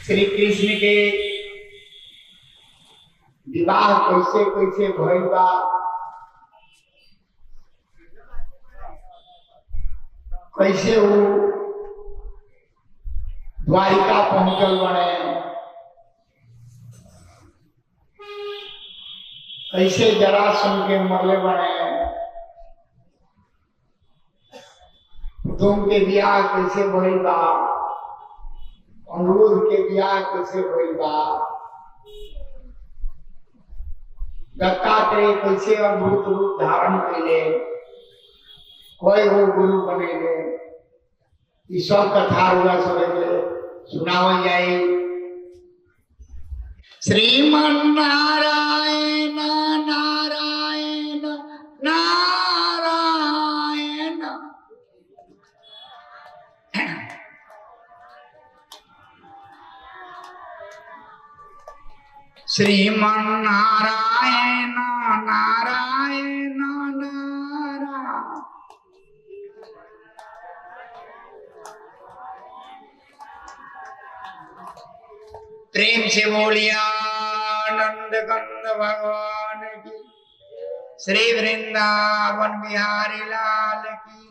श्री कृष्ण के विवाह कैसे कैसे भइल बा, कैसे वो द्वारिका पहुंचल बने, कैसे जरासंध के मरले बने, तुम के ब्याह कैसे भइल बा, अनुरोध के ब्याह कैसे भइल बा, दत्तात्रेय कैसे अद्भुत रूप धारण कैले, कोई हो गुरु बनेले, ये सब कथा हुआ सबके सुनावल जाए। श्रीमन नारायण नारायण नारायण, श्रीमन नारायण नारायण नारायण। प्रेम से बोलिया आनंद कंद भगवान की, श्री वृंदावन बिहारी लाल की।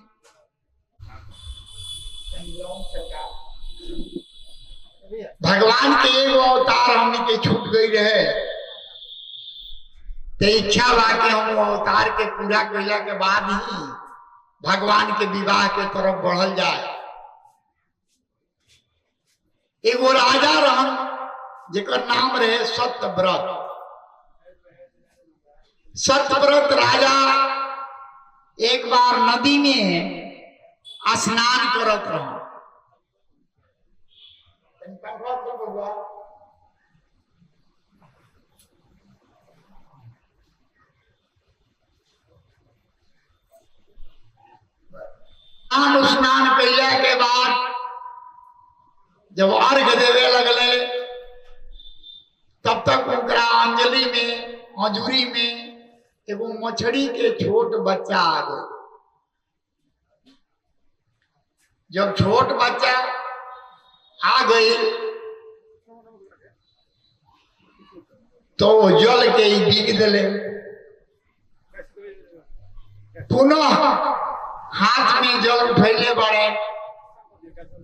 भगवान के एगो अवतार हमने के छूट गई रहे, तो इच्छा बा कि हम अवतार के पूरा कैला के बाद ही भगवान के विवाह के तरफ बढ़ल जाए। एगो राजा रहन जेकर नाम रहे सत्यव्रत। सत्यव्रत राजा एक बार नदी में स्नान करत रहन। स्नान कैला के बाद जब अर्घ देवे लगले, तब तक उनका अंजलि में अंजूरी में एगो मछली के छोट बच्चा आ गए। जब छोट बच्चा आ गई तो जल के ही बीग दिले। पुनः हाथ में जल उठैले बड़े,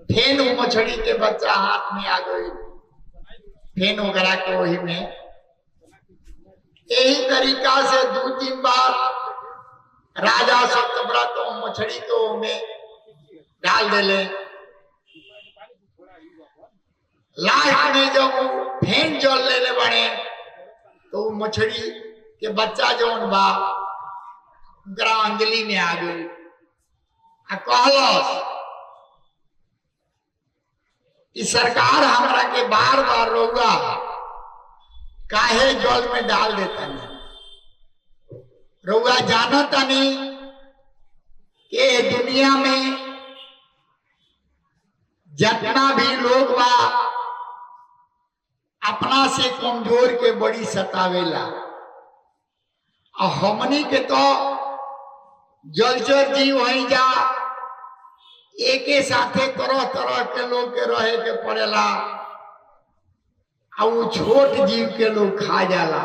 फेन वो मछली के बच्चा हाथ में आ गई, फेन वगैरह के वही में। यही तरीका से 2-3 बार राजा सत्यव्रत मछली को में डाल दिले। लास्ट में जब फेन जल लेने बने तो मछली के बच्चा जौन बा अंजलि में आ गई। कहलस कि सरकार हमरा के बार बार रउआ काहे जल में डाल देता नहीं, रउआ जानता नहीं कि दुनिया में जितना भी लोग बा अपना से कमजोर के बड़ी सतावेला, और हमनी के तो जलचर जीव वहीं जा, एक साथे तरह तरह के लोग के रहे के पड़ेला, और वो छोट जीव के लोग खा जाला।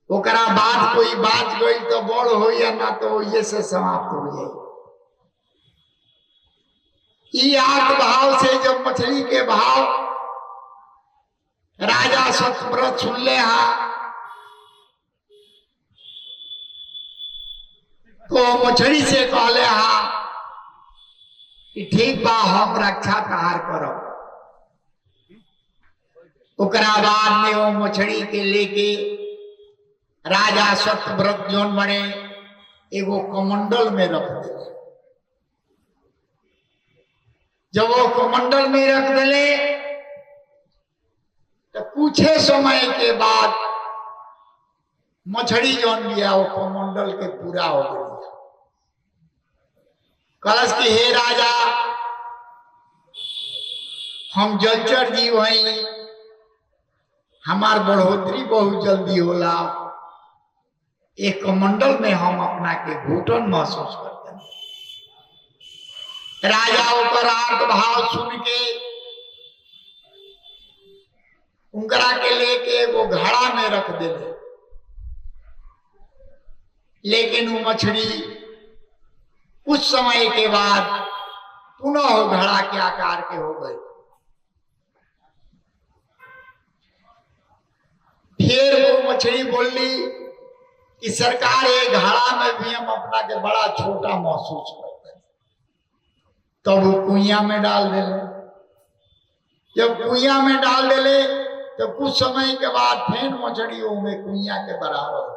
ओकरा बाद कोई बात गई तो बड़ हो या ना तो ये से समाप्त हो जाए। ये आग भाव से जब मछली के भाव राजा सत्यव्रत सुन ले तो मछली से कहले कि ठीक बा, हम रक्षा तहार करो। ओकरा बाद में वो मछली के लेके राजा सत्यव्रत जोन बने एगो कमंडल में रख दिले। जब वो कमंडल में रख दिले तो कुछ समय के बाद मछली जोन लिया वो कमंडल के पूरा हो गया। कलश की हे राजा, हम जलचर जीव हैं, हमार बढ़ोतरी बहुत जल्दी होला, एक कमंडल में हम अपना के घुटन महसूस करते हैं। राजा ओकर आर्त भाव सुन के उनकरा के लेके एगो घड़ा में रख देले। लेकिन वो मछली कुछ समय के बाद पुनः घड़ा के आकार के हो गई। फिर वो मछली बोली कि सरकार ये घड़ा में भी हम अपना के बड़ा छोटा महसूस करते हैं। तब वो कुइया में डाल देले। जब कुइया में डाल देले तो कुछ समय के बाद फिर मछली में कुइया के बराबर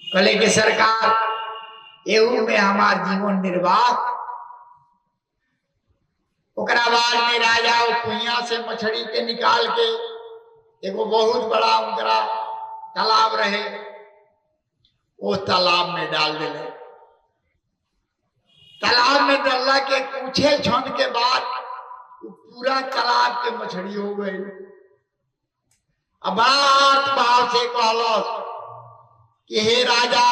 कहले कि सरकार एहू में हमार जीवन निर्वाह। ओकरा बाद में राजा कुइया से मछली के निकाल के एगो बहुत बड़ा उनकरा तालाब रहे, वो तालाब में डाल दिले। तालाब में डालला के कुछ क्षण के बाद पूरा तालाब के मछली हो गई। अब बड़ा भाव से कहलस कि हे राजा,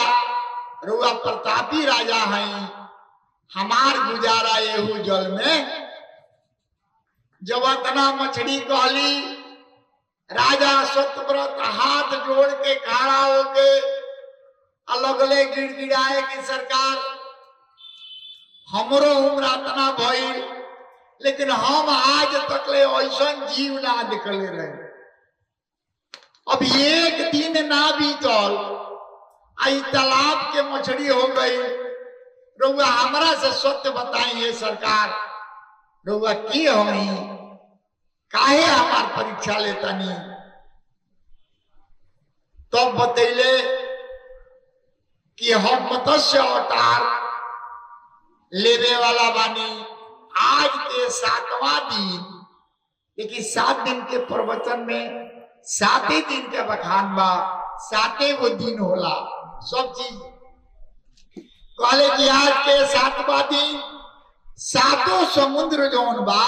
रुआ प्रतापी राजा हैं, हमार गुजारा एहू जल में। जब इतना मछली कहली, राजा सत्यव्रत हाथ जोड़ के खड़ा होके अलगले गिड़गिड़ाए कि सरकार हमरो उम्र इतना भइल, लेकिन हम आज तक ले ऐसा जीव ना देखले रहे। अब एक दिन ना बीतल, आई तालाब के मछली हो गई। रउआ हमरा से सत्य बताइए सरकार, रउआ की होई, काहे हमार परीक्षा लेता नहीं। तब बतैले कि हम मत्स्य अवतार लेने वाला बानी। आज के 7वां दिन, लेकिन 7 दिन के प्रवचन में 7 दिन के बखान बा, 7 गो दिन होला सब चीज। कहले कि आज के 7वां दिन 7 समुद्र जौन बा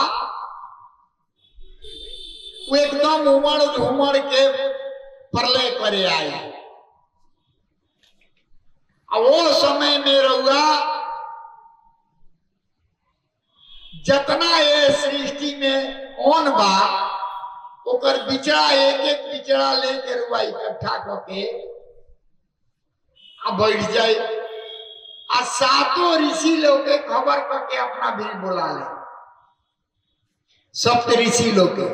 वो एकदम उमड़ घुमड़ के प्रलय करे आई। वो समय में रहुआ जतना ये सृष्टि में ओन बा ओकर बिचड़ा एक एक बिचड़ा लेके रुआ इकट्ठा करके अब बैठ जाए। आ 7 ऋषि लोग के खबर करके अपना भी बोला ले, सप्त ऋषि लोग के।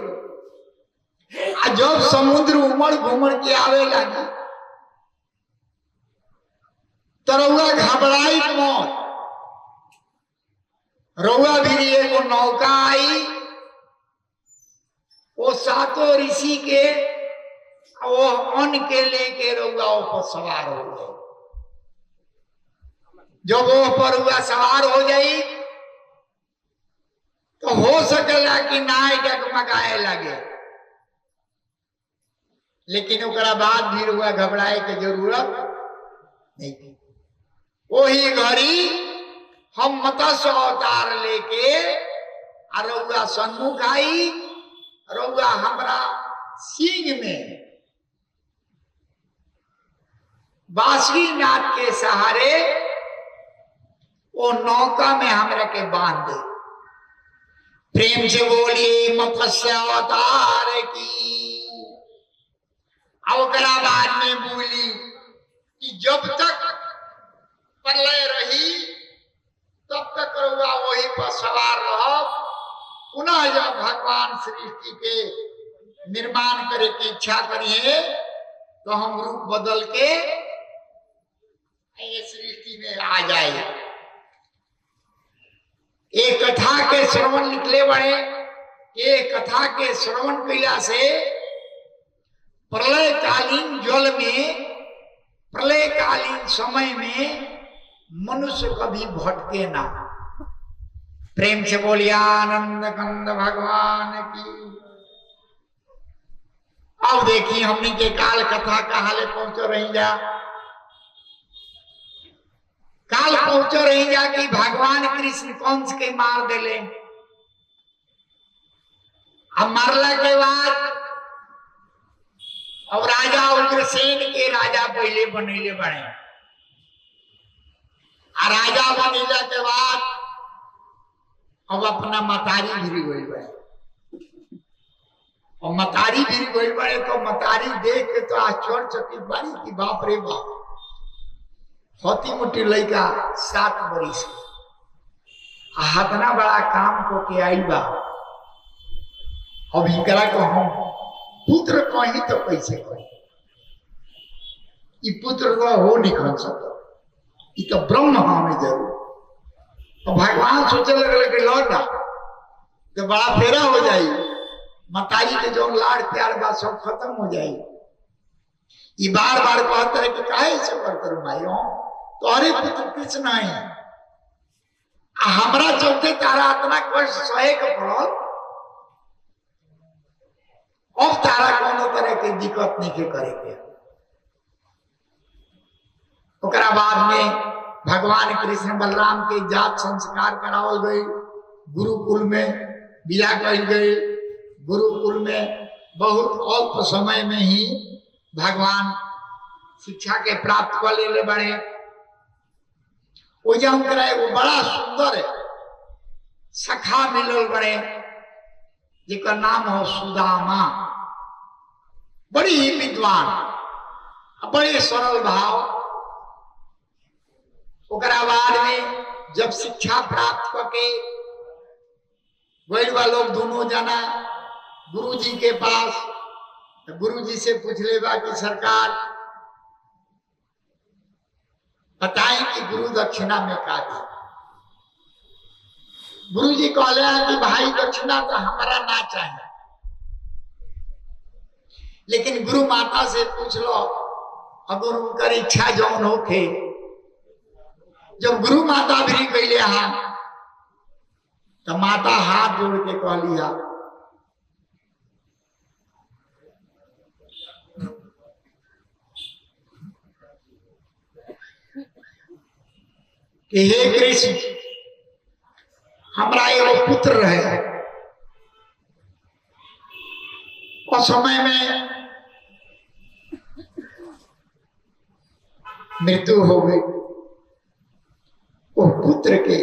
जब समुद्र उमड़ घुमड़ के आवे लगी तो रउआ घबराई मत। रउआ भी एगो नौका आई, वो 7 ऋषि के वो अन्न के लेके रउआ ऊपर सवार हो गए। जब वो पर हुआ सवार हो जाई तो हो सकेला कि नाय डगमगाए लगे, लेकिन ओकरा बाद भी हुआ घबराए के जरूरत नहीं थी। वही घड़ी हम मत्स्य अवतार लेके रउआ सन्मुख आई। रउआ हमरा सिंह में बांसुरी नाथ के सहारे वो नौका में हमरा के बांध दे। प्रेम से बोलिए मत्स्य अवतार की। ओकरा बाद में बोली कि जब तक प्रलय रही तब तक रउआ वही पर सवार रहो। पुनः जब भगवान सृष्टि के निर्माण करे की इच्छा करिए तो हम रूप बदल के ये सृष्टि में आ जाए। एक कथा के श्रवण निकले बड़े, एक कथा के श्रवण कैला से प्रलयकालीन जल में, प्रलयकालीन समय में मनुष्य कभी भटके ना। प्रेम से बोलिए आनंद कंद भगवान की। अब देखिए हमने के काल कथा कहाँ ले पहुंचो रही जा। काल पहुंचो रही जा कि भगवान कृष्ण कंस के मार देले। अब मारला के बाद अब राजा उग्रसेन के राजा पहले बनेले बने। राजा बनेला के बाद अब अपना मतारी गिरी गई बड़े। और मतारी भी गई बड़े तो मतारी देख के तो आश्चर्यचकित बारी की बाप रे बाप, होती मोटी लड़का 7 बरिस हतना बड़ा काम को के आई बा। अब इनकरा को हम पुत्र कहीं तो कैसे कही, ये पुत्र तो हो नहीं खन सकता, ये तो ब्रह्म हमें जरूर। तो भगवान सोचे लगल कि लौटा तो बड़ा फेरा हो जाए, मतारी के जो लाड़ प्यार बा सब खत्म हो जाए। ये बार बार कहता है कि काहे से करते भाई हो तो अरे पुत्र कृष्ण नहीं, हमरा चलते तारा इतना कष्ट सहे के पड़ल, अब तारा कोनो तरह के दिक्कत नहीं के करे के। ओकरा बाद में भगवान कृष्ण बलराम के जात संस्कार करावल गई, गुरुकुल में विदा कल गई। गुरुकुल में बहुत अल्प समय में ही भगवान शिक्षा के प्राप्त कर ले बड़े। वो एगो बड़ा सुंदर सखा मिलल बड़े जिकर नाम हो सुदामा, बड़ी ही विद्वान, बड़े सरल भाव। ओकरा बाद में जब शिक्षा प्राप्त करके गए लोग दोनों जना गुरुजी के पास, तो गुरुजी से पूछ ले बा कि सरकार बताएं कि गुरु दक्षिणा में का दी। गुरुजी कहले कि भाई दक्षिणा तो हमारा ना चाहिए, लेकिन गुरु माता से पूछ लो, अगर उनकर इच्छा जौन होके। जब गुरु माता भी कैले हाँ तो माता हाथ जोड़ के कहली हा कि हे कृष्ण, हमरा एगो पुत्र रहे, उस समय में मृत्यु हो गई। वो पुत्र के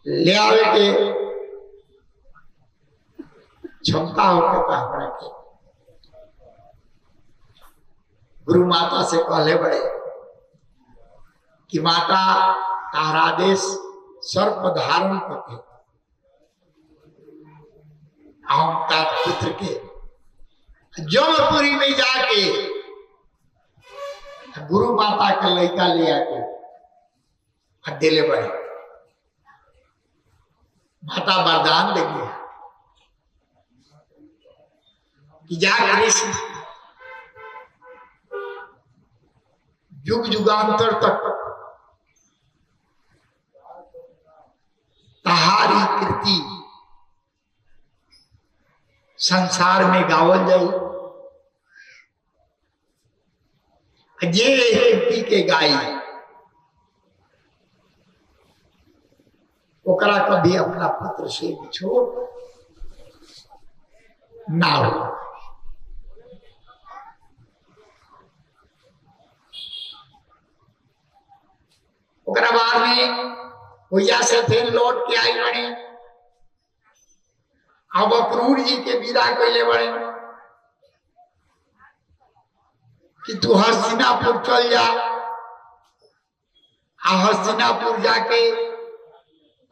ले आवे के क्षमता होके तो हमरा के गुरु माता से कहले बड़े कि माता तारा आदेश सर्प धारण करके हम का पुत्र के जौनपुरी में जाके गुरु माता का लड़का ले आके दिले बड़े। माता वरदान देगी कि जा कृष्ण युग युगांतर तक तहारी कृति संसार में गावल जाए। ये कृति के गाई ओकरा कभी अपना पुत्र से छोड़ ना हो। ओकरा बाद में भैया से फिर लौट के आई बने। अब अक्रूर जी के विदा कैले बड़े कि तू हस्तिनापुर चल जा, हस्तिनापुर जाके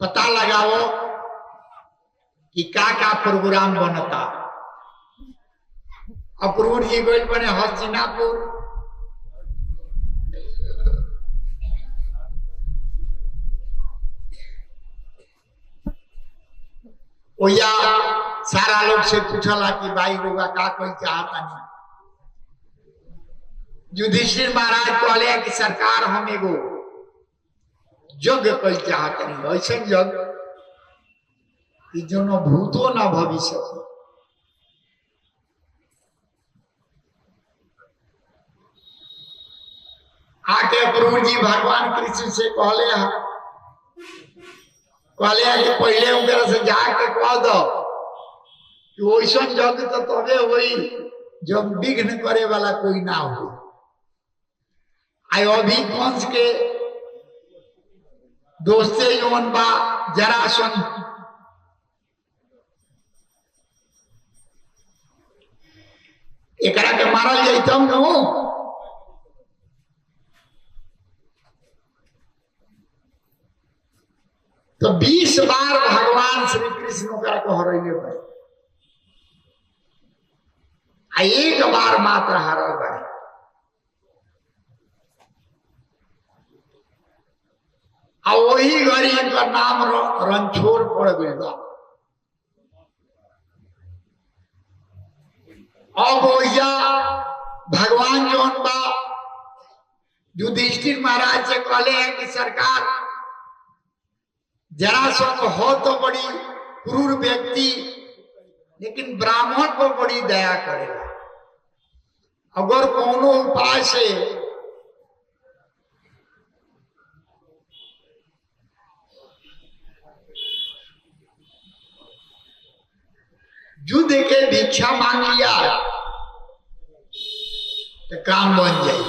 पता लगाओ कि का प्रोग्राम बनता। अक्रूर जी गए बने हस्तिनापुर। ओया सारा लोग से पूछला कि भाई लोग का कोई चाहता नहीं। युधिष्ठिर महाराज कहले कि सरकार हम एगो यज्ञ कोई चाहते नहीं, ऐसा यज्ञ कि जो न भूतो न भविष्य। आके अक्रूर जी भगवान कृष्ण से कहले कि पहले उनके से जाके कह दो कि वैसा यज्ञ तो तबे हुई जब विघ्न करे वाला कोई ना हो। आई अभी कंस के दोस्ते जौन बा जरासंध, एकरा के मारल जाता न तो 20 बार भगवान श्री कृष्ण ओकरा के हरैले बड़े, आ एक बार मात्र हारल बड़े। आ वही घड़ी इनका नाम रणछोड़ पड़ गई बा। अब भैया भगवान जौन बा युधिष्ठिर महाराज से कहले हैं कि सरकार, जरासंध हो तो बड़ी क्रूर व्यक्ति, लेकिन ब्राह्मण पर बड़ी दया करेगा। अगर कोनो उपाय से युद्ध के भिक्षा मांग लिया तो काम बन जाए।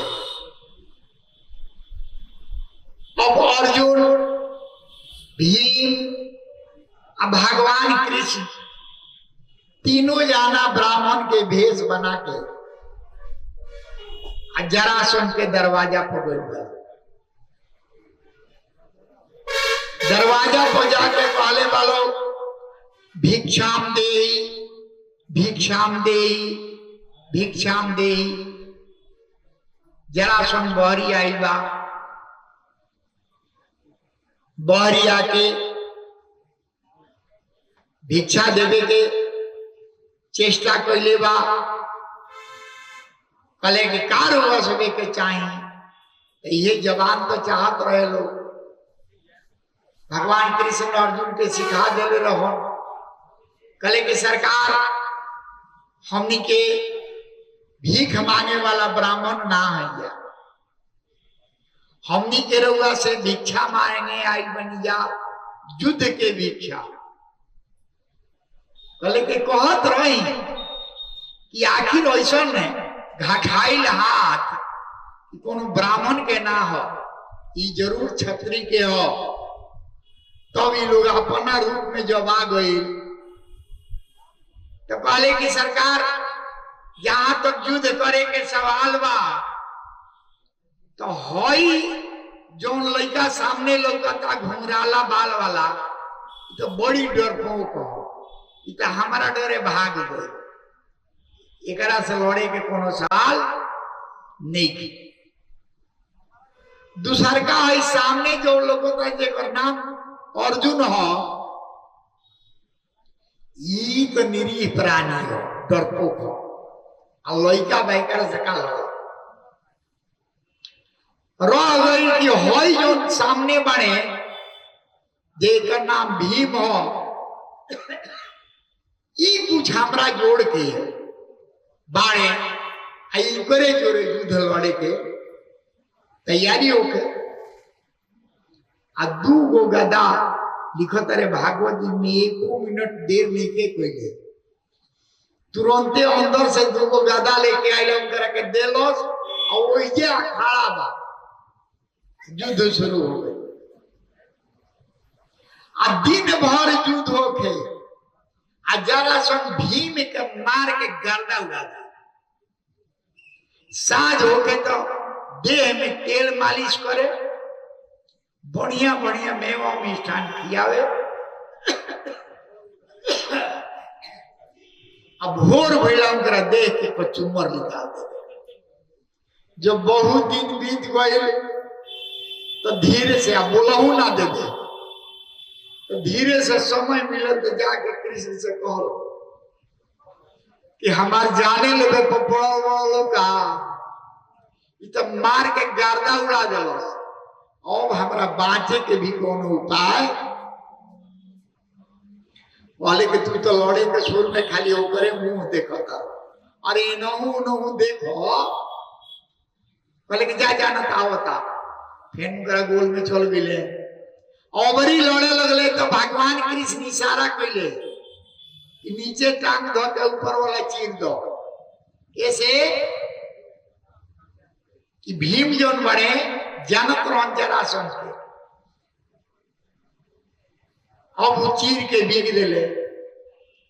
अब अर्जुन, भीम अब भगवान कृष्ण तीनों जाना ब्राह्मण के भेष बना के जरासंध के दरवाजा पर गए। दरवाजा पर जाके कहले वालों, भिक्षाम दे, भिक्षाम दे, भिक्षाम दे। जरासंध बहरी आई बा, बहरी आके भिक्षा देवे के चेष्टा कैले बा। कले के कार हुआ सके के चाहिए, ये जवान तो चाहत रहे लोग। भगवान कृष्ण अर्जुन के सिखा दे रहो। कले की सरकार, हमनी के भीख मांगे वाला ब्राह्मण ना है या, हमनी के रउआ से भिक्षा मांगे आई बनी जा, युद्ध के भिक्षा। कले के कहत रही कि आखिर ऐसा नहीं घाखाइल हाथ कोनो ब्राह्मण के ना हो, ये जरूर क्षत्रिय के हो। तब ये लोग अपना रूप में जब आ गए तो कहले की सरकार, जहां तक युद्ध करे के सवाल बा तो हई जौन लड़का सामने लौकता घुंघराला बाल वाला, तो बड़ी डरपोक हो, तो हमारा डरे भाग गए। एकरा से लड़े के कोनो सवाल नहीं की। दूसर का है सामने जो लोगों का जेकर नाम अर्जुन हो, ये तो निरीह प्राणी हो, डरपोक हो, और लड़का बैकर से का लड़ो रह गई कि होई जो सामने बने जेकर नाम भीम हो, ई कुछ हमरा जोड़ के बाणे करे जोड़े युद्ध लड़े के तैयारी होके। आ 2 गो गदा लिखत रे भागवत जी में 1 मिनट देर नहीं के कोई, तुरंते अंदर से 2 गो गदा लेके आइल करके देलोस, और वही अखाड़ा बा, युद्ध शुरू हो गई। आ दिन भर युद्ध होके आ जरासंध भीम के मार के गर्दा उड़ा दिया। साँझ होके तो देह में तेल मालिश करे, बढ़िया बढ़िया मेवा मिष्ठान खियावे। अब भोर भैला उनका देख के कचुमर निकाल दे। जब बहुत दिन बीत गए तो धीरे से अब बोलहू ना दे दे, तो धीरे से समय मिले तो जाके कृष्ण से कहो कि हमार जाने लगे पपड़ा वालों का तो मार के गर्दा उड़ा दिलो। अब हमारा बाँचे के भी कोनो उपाय वाले के तू तो लड़े के सुर में खाली होकर मुंह देखता, अरे नहू देखो बोले कि जा जाना था होता। फिर गोल में चल गए, अबरी लड़े लगले तो भगवान कृष्ण इशारा कैले कि नीचे टांग धो के ऊपर वाला चीर दो, ऐसे कि भीम जोन बड़े जानत रहन जरासंध के अब वो चीर के बिग दिले।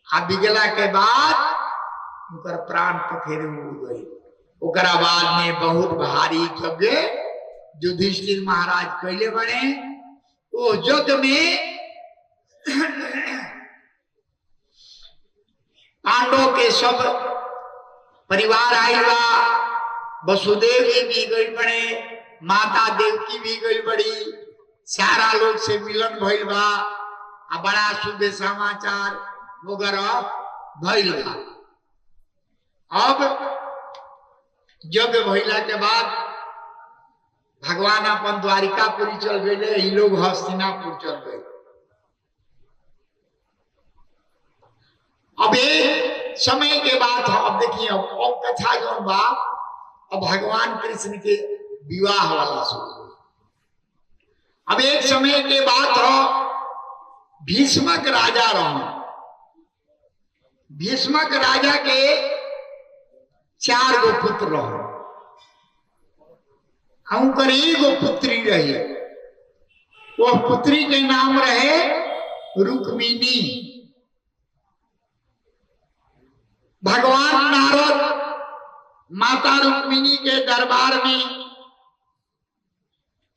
आ बिगला के बाद उनकर प्राण पखेरे उड़ गई। ओकरा बाद में बहुत भारी यज्ञ युधिष्ठिर महाराज कैले बने। वो यज्ञ में पांडव के सब परिवार आइल बा। वसुदेव जी भी गई बड़े, माता देवकी भी गई बड़ी, सारा लोग से मिलन भइल बा। आ बड़ा शुभ समाचार वगैरह भइल बा। अब यज्ञ भइला के बाद भगवान अपन द्वारिकापुरी चल गए, ई लोग हस्तिनापुर चल गए। अब एक समय के बाद अब देखिए, अब कथा जो बा, अब भगवान कृष्ण के विवाह वाला शुरू। अब एक समय के बाद हो भीष्मक राजा रहो। भीष्मक राजा के 4 गो पुत्र रहो। उनकर एगो पुत्री रही। वो पुत्री के नाम रहे रुक्मिणी। भगवान नारद माता रुक्मिणी के दरबार में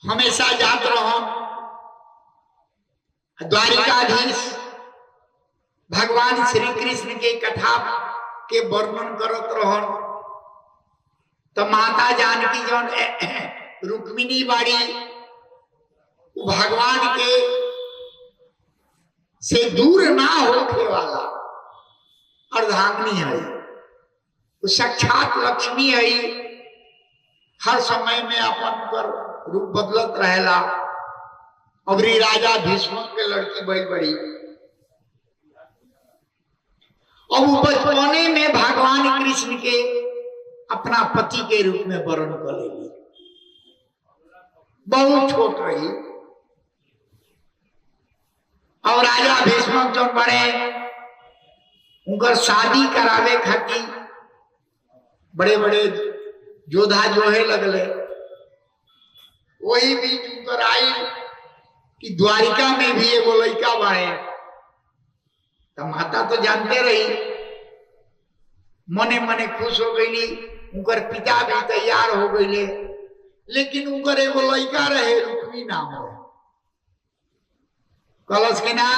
हमेशा जात रहो। द्वारिकाधीश भगवान श्री कृष्ण के कथा के वर्णन करत रहो। तो माता जानकी जौन रुक्मिणी बाड़ी भगवान के से दूर ना होके वाला अर्धांगिनी है। वो साक्षात लक्ष्मी है। हर समय में अपन पर रूप बदलत रहेला। अबरी राजा भीष्म के लड़की बड़ी बड़ी। अब बचपने में भगवान कृष्ण के अपना पति के रूप में वर्ण कर लेगी। बहुत छोट रही। और राजा भीष्म जो बड़े उनकर शादी करावे खातिर बड़े बड़े योद्धा जोहे लगले। वही बीच उनकर आई कि द्वारिका में भी एगो लड़का बाड़े। तो माता तो जानते रही, मने मने खुश हो गई। उनकर पिता भी तैयार हो गए। लेकिन उनकर एगो लड़का रहे रुक्मी नाम है। कलश के ना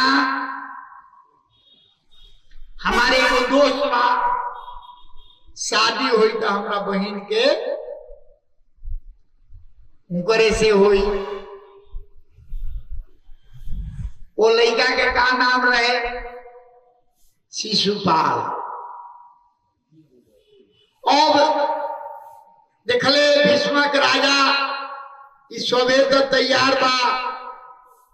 हमारे एगो दोस्त बा, शादी हुई तो हमारा बहन के उनकरे से हुई। वो लड़का के का नाम रहे शिशुपाल। अब देखले भीष्मक राजा इस सोबे तो तैयार बा,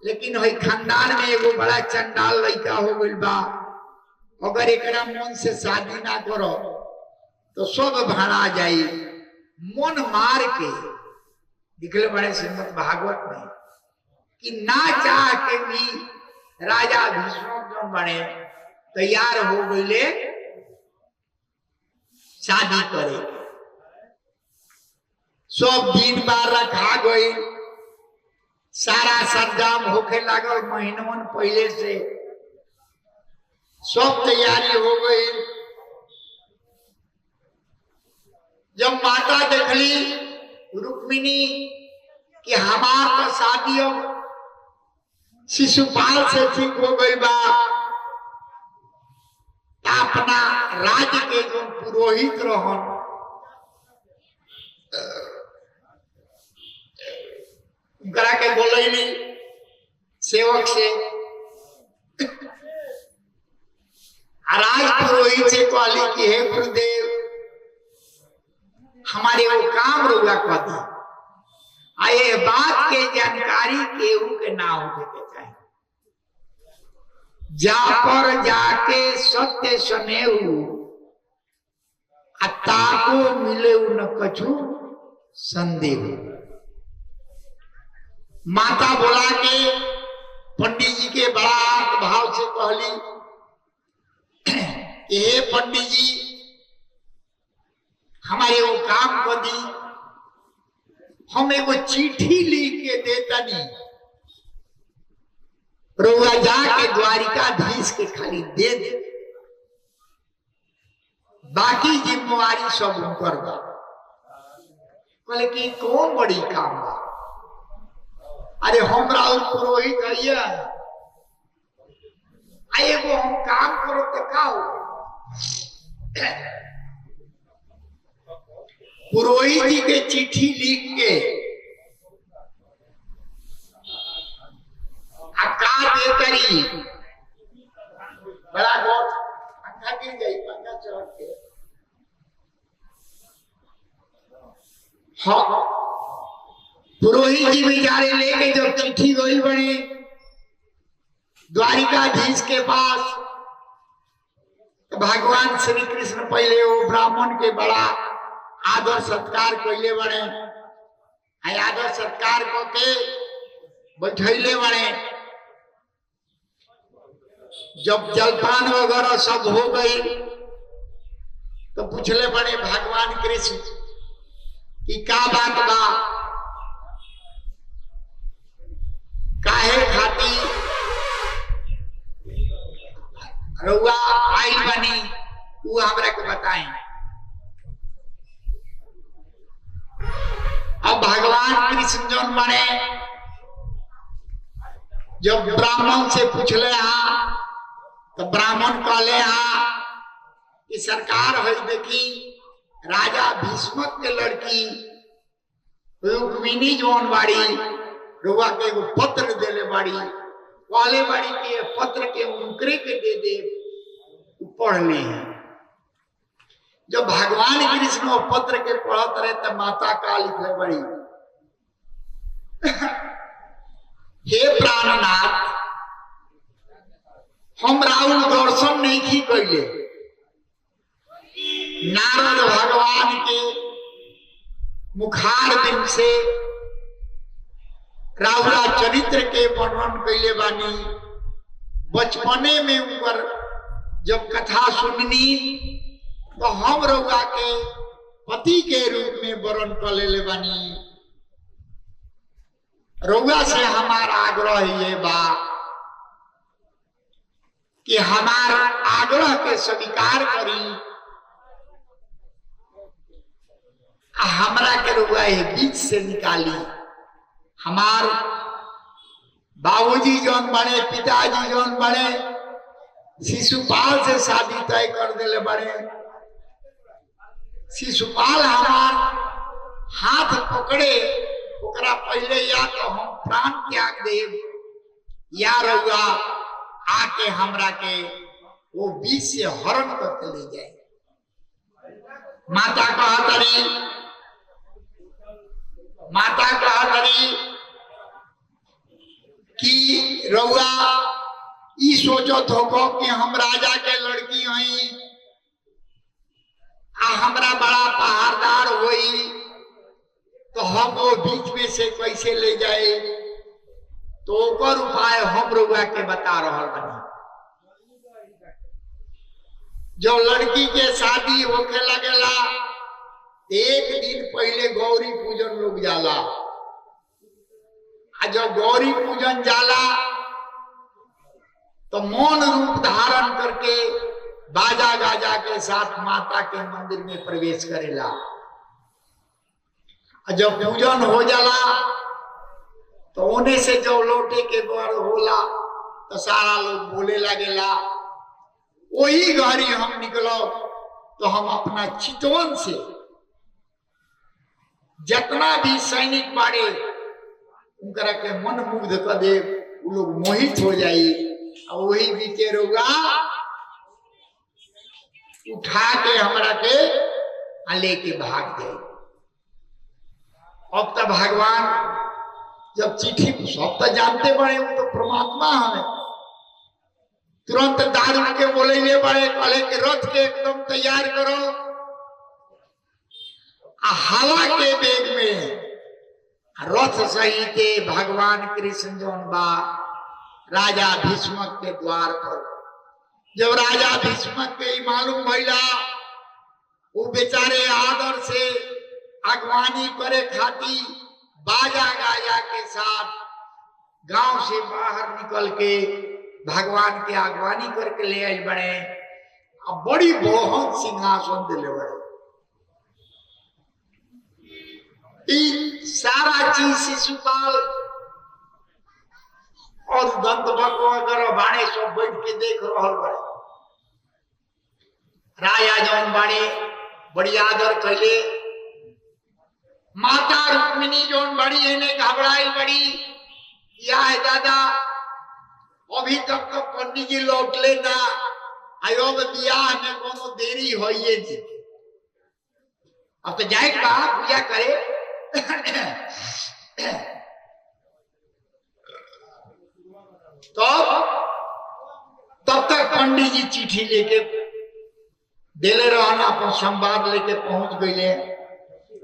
लेकिन वही खानदान में एगो बड़ा चंडाल लड़का हो गई बा। अगर एकरा मन से शादी ना करो तो सब भाड़ा जाई। मन मार के दिखले बड़े श्रीमद् भागवत में कि ना चाह के भी राजा भीष्म जो बने तैयार हो गए शादी करे। सब दिन बार रखा गई। सारा सरदाम होके लागल महीनों पहले से। सब तैयारी हो गई। जब माता देखली रुक्मिणी कि हमार का शादी अब शिशुपाल से ठीक हो गई बा, अपना राज्य के जो पुरोहित रहन करा के बोलैली सेवक से, राज पुरोहित से कहली कि हे गुरुदेव हमारे वो काम रुआ कर दी। आए बात के जानकारी केहू के ना होने के चाहिए। जा पर जाके सत्य सनेऊ ताको मिले न कछु संदेह। माता बोला के पंडित जी के बड़ा भाव से कहली हे पंडित जी हमारे वो काम को दी, हम एगो चिट्ठी लिख के देता नहीं रउआ जाके द्वारिकाधीश के खाली दे दे, बाकी जिम्मेवारी सब ऊपर बा। बोले कि कौन बड़ी काम बा? अरे हमरा पुरोहित है, एगो हम काम करो तो का हो? पुरोहित जी के चिट्ठी लिख के का दे करी बड़ा बहुत पंखा गिर गई, पंखा चढ़ के हाँ पुरोहित जी बेचारे लेके जब चिट्ठी गई बनी द्वारिकाधीश के पास, तो भगवान श्री कृष्ण पहले वो ब्राह्मण के बड़ा आदर सत्कार कैले बने, आदर सत्कार करके बैठैले बने। जब जलपान वगैरह सब हो गई तो पूछले बड़े भगवान कृष्ण कि का बात बा, काहे खाती रउआ आई बनी, वो हमरा के बताएं। अब भगवान कृष्ण जौन बने जब ब्राह्मण से पूछले हाँ, तो ब्राह्मण कहले हाँ कि सरकार है देखी राजा भीष्मक के लड़की रुक्मिणी जौन बाड़ी रुआ के एगो पत्र देले बाड़ी, कहले बाड़ी के पत्र के उनकरे के दे दे पढ़ने हैं। जब भगवान कृष्ण पत्र के पढ़त रहे तो माता का लिखले बड़ी, हे प्राणनाथ हम राहुल दर्शन नहीं की कैले, नारद भगवान के मुखार दिन से राहुला चरित्र के वर्णन कैले बानी। बचपने में ऊपर जब कथा सुननी तो हम रउआ के पति के रूप में वर्ण कर ले बानी। रउआ से हमारा आग्रह ये बा कि हमारा आग्रह के स्वीकार करी, हमरा के रउआ बीच से निकाली। हमार बाबूजी जौन बड़े, पिताजी जौन बड़े, शिशुपाल से शादी तय कर दिले बड़े। शिशुपाल हमार हाथ पकड़े ओकरा पहले या तो हम प्राण त्याग देव या रउआ आके हमरा के वो बीच से हरण करके ले जाए। माता कहतरी कि रउआ ई सोचत होगा कि हम राजा के लड़की हई आ हमरा बड़ा पहाड़दार होई तो हम वो बीच में से कैसे ले जाए, तो ओकर उपाय हम रउआ के बता रहल बानी। जो लड़की के शादी होके लगेला एक दिन पहले गौरी पूजन लोग जाला, आ जब गौरी पूजन जाला तो मौन रूप धारण करके बाजा गाजा के साथ माता के मंदिर में प्रवेश करेला। जब पूजन हो जाला तो होने से जब लौटे के द्वार होला तो सारा लोग बोले लगेला। वही घड़ी हम निकलो तो हम अपना चितवन से जितना भी सैनिक बाड़े उनकरा के मन मुग्ध कर दे, वो लोग मोहित हो जाई। और वही बीते रउआ उठा के हमरा के लेके भाग गए। अब तो भगवान जब चिट्ठी सब तो जानते बड़े, वो तो परमात्मा है, तुरंत दारू के बोले ले बड़े, कहले कि रथ के एकदम तैयार करो। हवा के वेग में रथ सहित भगवान कृष्ण जौन बा राजा भीष्मक के द्वार पर। जब राजा भीष्मक के मालूम भइला, वो बेचारे आदर से अगवानी करे खाती बाजा गाजा के साथ गांव से बाहर निकल के भगवान के आगवानी करके ले आए बड़े। अब बड़ी बहुत सिंहासन दिले बड़े। सारा चीज शिशुपाल और दंत वगैरह बाणे सब बैठ के देख रहा बड़े। राजा जौन बाणे बड़ी आदर कैले। माता रुक्मिणी जौन बड़ी है ने घबराई बड़ी, या है दादा अभी तक तो पंडित जी लौटले ना, आयो बियाह में कोनो देरी होइए जी। अब तो जाए बा पूजा करे। तो तब तक पंडित जी चिट्ठी लेके देले रहना, अपन संवाद लेके पहुंच गए।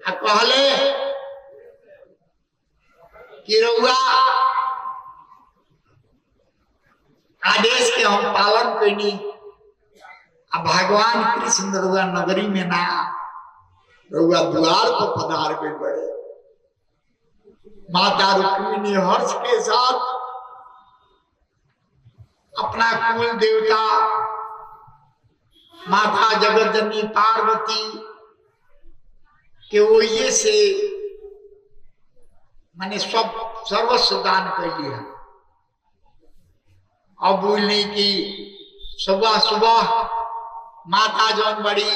कहले कि रउआ आदेश के हम पालन कैनी। अब भगवान कृष्ण रउआ नगरी में ना, रउआ द्वार पर पधार गए बड़े। माता रुक्मिणी हर्ष के साथ अपना कुल देवता माता जगत जननी पार्वती के ओये से माने सब सर्वस्व दान कर लिया। अब बोलने की सुबह सुबह माता जौन बड़ी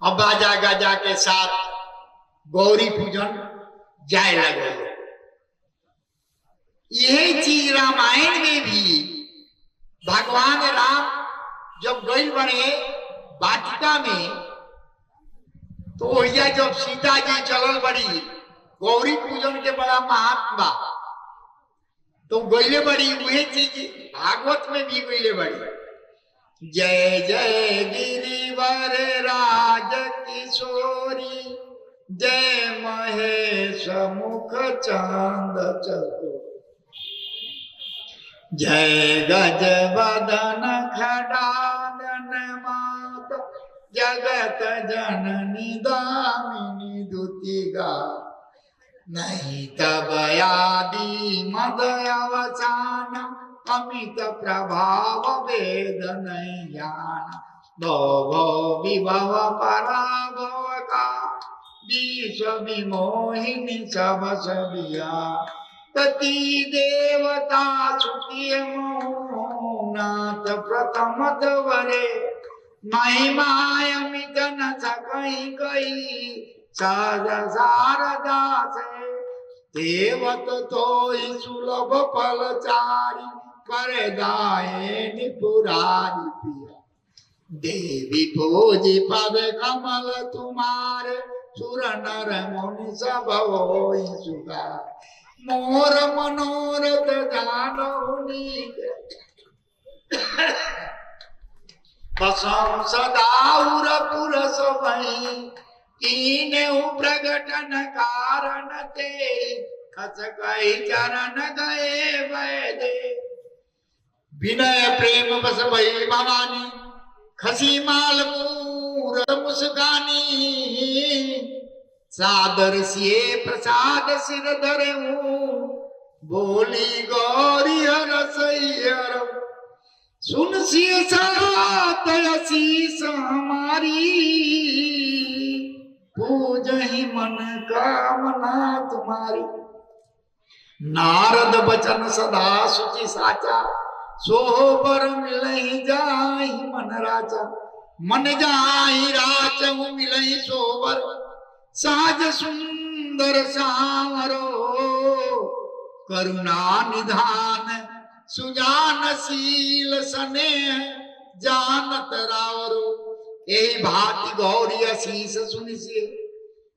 अब बाजा गाजा के साथ गौरी पूजन जाए लगे। यही चीज रामायण में भी भगवान राम जब गई बने वाटिका में, तो यह जब सीता जी चलल बड़ी गौरी पूजन के बड़ा महात्मा, तो गईले बड़ी वही चीज भागवत में भी गईले बड़ी। जय जय गिरिवर राज किशोरी, जय महेश मुख चांद चकोर, जय गज बदन खडानन मात, जगत जननी दामिनी दुतिगा, नहीं तब आदि मद अवसान, अमित प्रभाव वेद नहीं ज्ञान, भव विभव पराभव का विश्व विमोहिनी सब सबिया, तति देवता सुखी नाथ प्रथम तवरे, महिमायमित न सकई कई साज शारदा से, देवत तो सुलभ फलचारी, कर दाए निपुरारी पिया, देवी पूजी पद कमल तुम्हारे, सुर नर मुनि सब होई सुखार, मोर मनोरथ जानहुनी कसम सदाउर पुरस भई, कीनेहु प्रगटन कारण ते, खस कई चरण गए वैदे, विनय प्रेम बस भई भवानी, खसी माल मूर मुस्कानी, सादर सिए प्रसाद सिर धरऊं, बोली गौरी हरसैयर, सुन सिए सात आशीष हमारी, पूजहि मन कामना तुम्हारी, नारद बचन सदा सुचि साचा, सोबर मिलहि जाहि मन राजा, मन जाहि राचहु मिलहि सोबर, साज सुंदर सांवरो, करुणा निधान सुजानशील स्नेह जानत रावरो, यही भांति गौरी आशीष सुनिसे,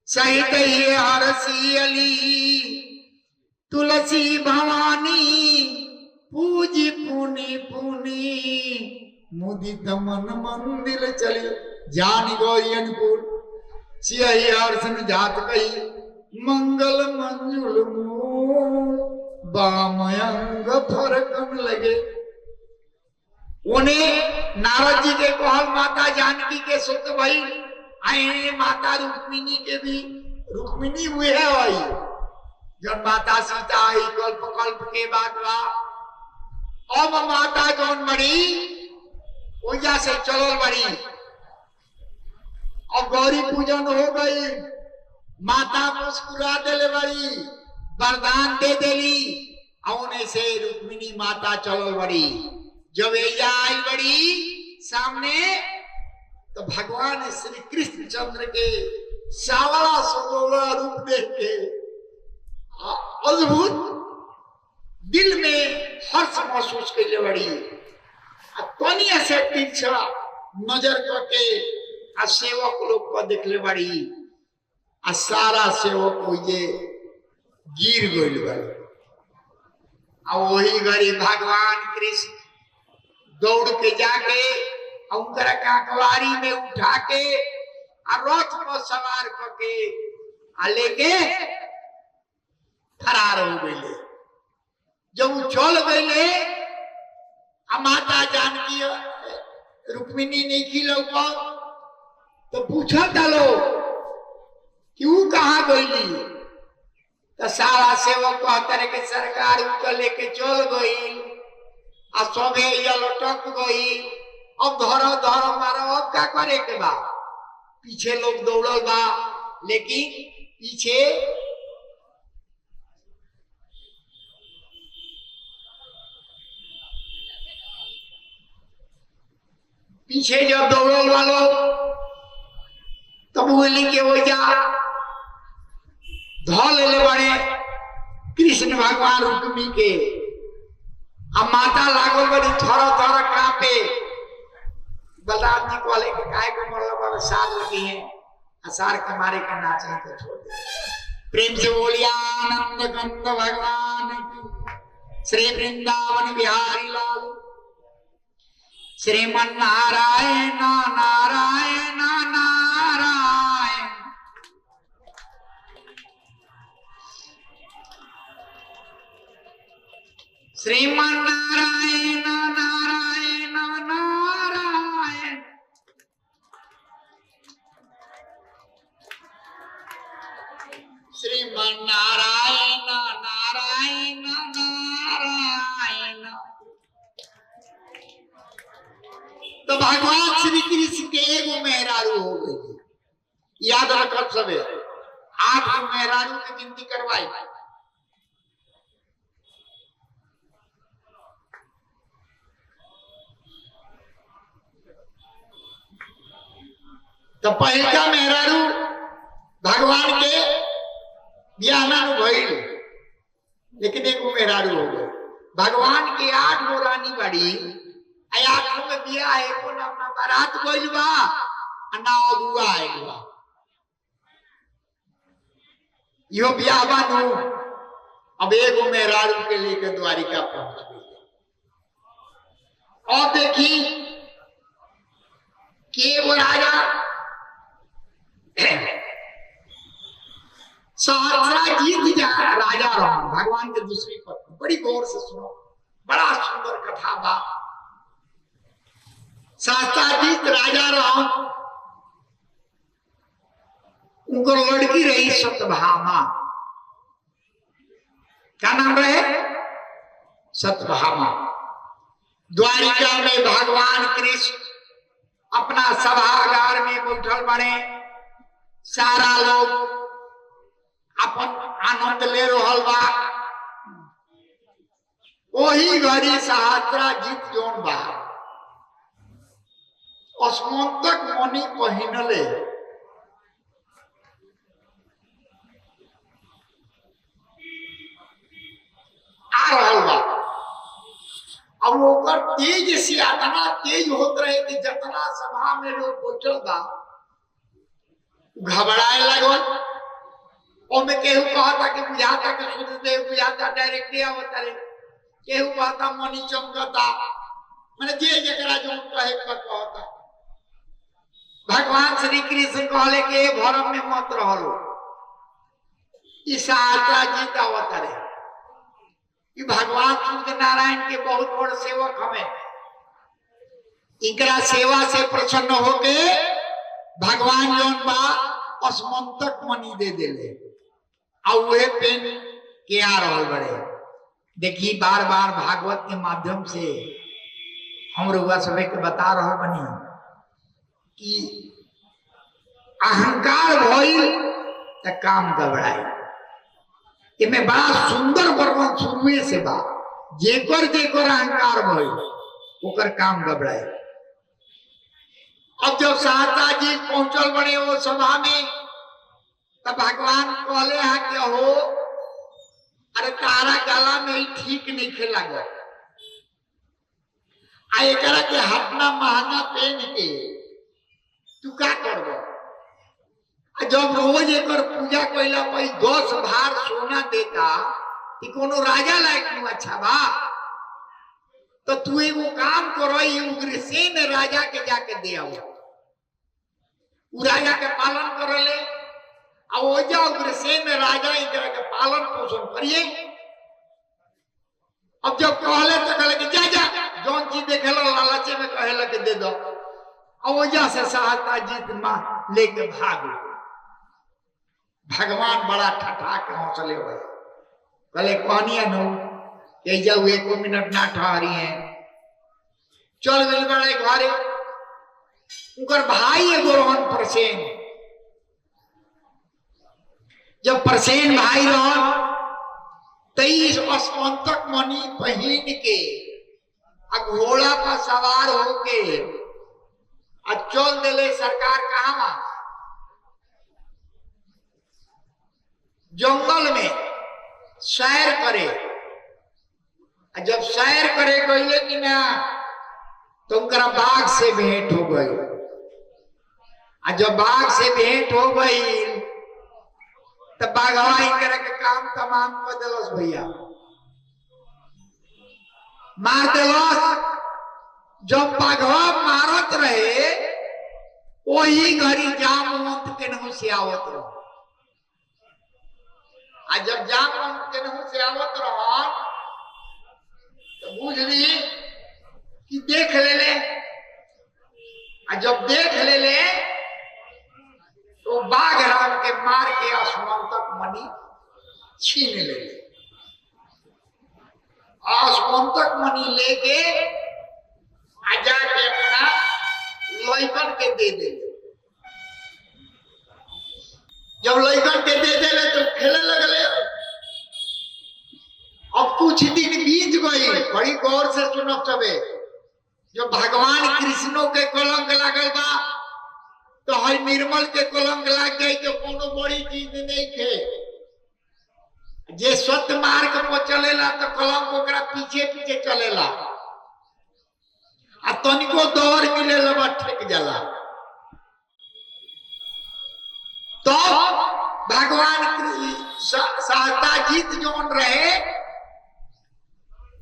सहित ही हरसी अली, तुलसी भवानी पूजी पुनि पुनि, मुदित मन मंदिर चली, जान गौरी अनुकूल, सियहि हर्षन जात कही, मंगल मंजुल मूल, बामयंग फरकन लगे। उन्हें नारद जी के कहल माता जानकी के सुत भई, आए माता रुक्मिणी के भी रुक्मिणी हुए है भाई, जब माता सीता आई कल्प कल्प के बाद बा अब माता जौन बड़ी ओजा से चलल बड़ी। अब गौरी पूजन हो गई, माता मुस्कुरा देले बड़ी, वरदान दे देली, औने से रुक्मिणी माता चलल बड़ी। जब एजा आई बड़ी सामने तो भगवान श्री कृष्ण चंद्र के सावला सुगोला रूप देख के अद्भुत दिल में हर्ष महसूस कर बड़ी। तनिया से तीछा नजर करके आ सेवक लोग को देखले बड़ी। आ सारा सेवक ये गिर गइल बड़ी। आ वही घड़ी भगवान कृष्ण दौड़ के जाके उनकरा काकवारी में उठा के आ रथ पर सवार करके आ लेके फरार हो गए। जब वो चल गए आ माता जानकी रुक्मिणी ने खिलो तो पूछा डालो कि वो कहाँ गई। तो सारा सेवक कहते कि सरकार उनका लेके चल गई आ सबे लटक गई। अब धरो धरो मारो, अब क्या करे के बा। पीछे लोग दौड़ल बा, लेकिन पीछे जब दौड़ल वालो तब बोली के हो जा धो ले बड़े कृष्ण भगवान रुक्मी के। अब माता लागल बड़ी थोड़ा थोड़ा कांपे। बलराम जी को लेके काय को मरल सार लगी है, असार के मारे के नाचने को छोड़ दे। प्रेम से बोलिया आनंद कंद भगवान की, श्री वृंदावन बिहारी लाल, श्रीमन नारायण नारायण नारायण। श्रीमन नारायण नारायण नारायण। श्रीमन नारायण नारायण नारायण। तो भगवान श्री कृष्ण के एगो मेहरारू हो गई। याद रखब सबे 8 मेहरारू की गिनती करवाई। तो पहला मेहरारू भगवान के बियाना भइल, लेकिन एगो मेहरारू हो गए। भगवान के 8 गो रानी बड़ी, 8 में बिया है को ना बारात गइल बा ना अगुआ आइल बा। यो बिया बानू अब एगो मेहरारू के लेकर द्वारिका पहुंच गई। और देखी कि वो राजा सहस्रा जीत जा राजा राम भगवान के दूसरी पत्नी। बड़ी गौर से सुनो, बड़ा सुंदर कथा बा। सहस्त्राजीत राजा राम, उनको लड़की रही सत्यभामा। क्या नाम रहे? सत्यभामा। द्वारिका में भगवान कृष्ण अपना सभागार में बैठल बने। सारा लोग अपन आनंद ले रहल बा। वही घड़ी सहस्त्राजीत जोन बा अस्मंतक मणि पहिनले आ रहल बा। अब ओकर तेज से इतना तेज होत रहे कि जितना सभा में लोग बैठल बा घबराए लगल। में केहू कहता कि बुझाता कि सूर्यदेव बुझाता डायरेक्टली आवता रे, केहू कहता मणि चमकता, माने जे जकरा जो कहे कहता। भगवान श्री कृष्ण कहले के भरम में मत रहलो, ई सहस्त्राजीत आवता रे। ई भगवान सूर्य नारायण के बहुत बड़ सेवक हमें। इनकरा सेवा से प्रसन्न होके भगवान जौन बा अस्मंतक मणि दे देले। आ उहे पेन के आ रहल बड़े। देखी बार बार भागवत के माध्यम से हम रउआ सभी के बता रहे बनी कि अहंकार भइल त काम गबड़ाई। इनमें बड़ा सुंदर वर्णन शुरुए से बा, जेकर जेकर अहंकार भइल ओकर काम गबड़ाई। अब जब शारदा जी पहुंचल बड़े वो सभा में, तब भगवान कहले है कि हो अरे तारा गला में ही ठीक नहीं खेला गया, एकरा के हटना महंगा पहन के तू का करबो। जब रोज एक पूजा कैला पर 10 भार सोना देता कि कोनो राजा लायक नु अच्छा बा, तो तू एगो काम करो, उग्रसेन राजा के जाके दे आओ, उ राजा के पालन कर ले। अब वो जा उग्रसेन राजा इनकरा के पालन पोषण करिए। अब जब कहले तो कहले कि जा जा जौन चीज देखे लालचे में कहले के दे दो। अब वो जा से शारदा जीत मां लेके भाग गए। भगवान बड़ा ठठा के हौसले हुए, कहले कहनिया नो कि जाऊ 1 मिनट ना ठहरी है, चल गए बड़े घरे। उनकर भाई एगो रहन प्रसेन, जब प्रसेन भाई रहन 23 अस्मंतक मणि पहन के घोड़ा पर सवार होके चल दिले सरकार कहाँ जंगल में सैर करे। जब सैर करे गईले कि ना तो उनका बाघ से भेंट हो गई। जब बाघ से भेंट हो गई तब बाघवा इनकरा के काम तमाम कर दिलस भैया, मार दिलस। जब बाघवा मारत रहे वही घड़ी जामवंत के नहु से आवत रहो। जब जामवंत के नहु से आवत रहो तो बुझ ली कि देख ले। जब देख ले तो बाघ राम के मार के अस्मंतक मणि छीन ले। अस्मंतक मणि लेके जाके अपना लइकन के दे दे। जब लइकन के दे दे तो खेले लगले। अब कुछ दिन बीत गई, बड़ी गौर से सुनब सबे। जब भगवान कृष्णों के कलंक लागल बा तो हर निर्मल के कलंक लाग गई तो कोनो बड़ी चीज नहीं थे। जे सत्य मार्ग पर चलेला तो कलंक ओकरा पीछे पीछे चलेला, तनिको दौड़ मिले लबा ठेक जाला। तो भगवान शारदा जीत जोन रहे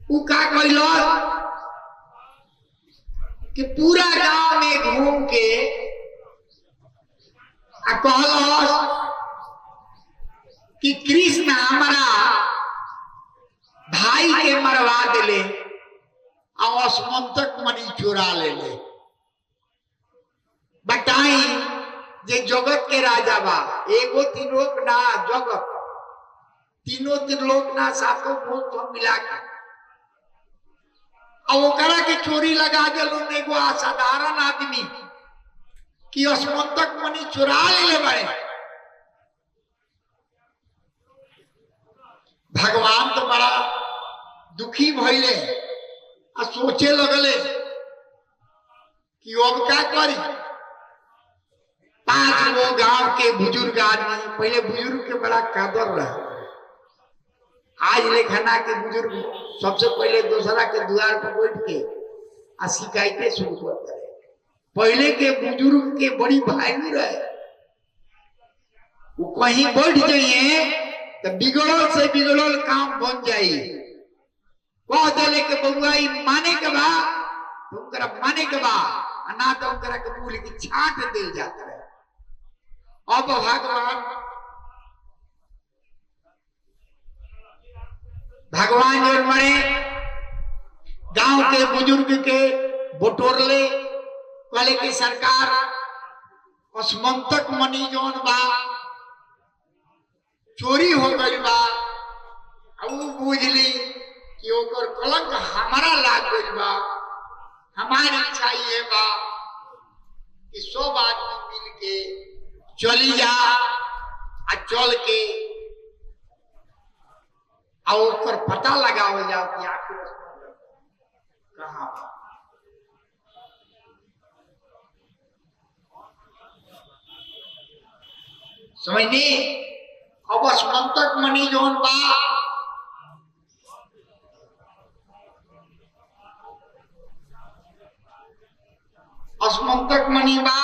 उ का कहलो कि पूरा गांव में घूम के कहलस कि कृष्ण हमारा भाई के मरवा दिले और अस्मंतक मणि चुरा ले। बताई जे जगत के राजा बा, एगो त्रिलोक ना जगत, तीनों त्रिलोक ना सातों भूत सब मिला के ओकरा के चोरी लगा दिलो। एगो असाधारण आदमी कि अस्मंतक मणि चुरा ले बड़े। भगवान तो बड़ा दुखी भइले आ सोचे लगले कि अब क्या करी। 5 गो गांव के बुजुर्ग आदमी, पहले बुजुर्ग के बड़ा कदर रहे, आज लेखना के बुजुर्ग सबसे पहले दूसरा के द्वार पर बैठ के शिकायतें शुरू करते रहे। पहले के बुजुर्ग के बड़ी वैल्यू रहे, वो कहीं बैठ जाइए तो बिगड़ल से बिगड़ल काम बन जाई। कह दिले के बउआ माने के बा तो उनकरा माने के बा, ना तो उनकरा के बोल के छाट दिल जाता है। अब भगवान जो मरे गांव के बुजुर्ग के बटोरले, कहले कि सरकार अस्मंतक मणि जौन बा चोरी हो गई बा, अब वो बुझली कि ओकर कलंक हमारा लाग गइल बा। हमारी इच्छा ये बा कि सब आदमी मिल के चली जा आ चल के आ ओकर पता लगावल जाओ कि आखिर कहाँ बा। समझनी? अब स्मंतक मणि जोन बा अस्मंतक मणि बा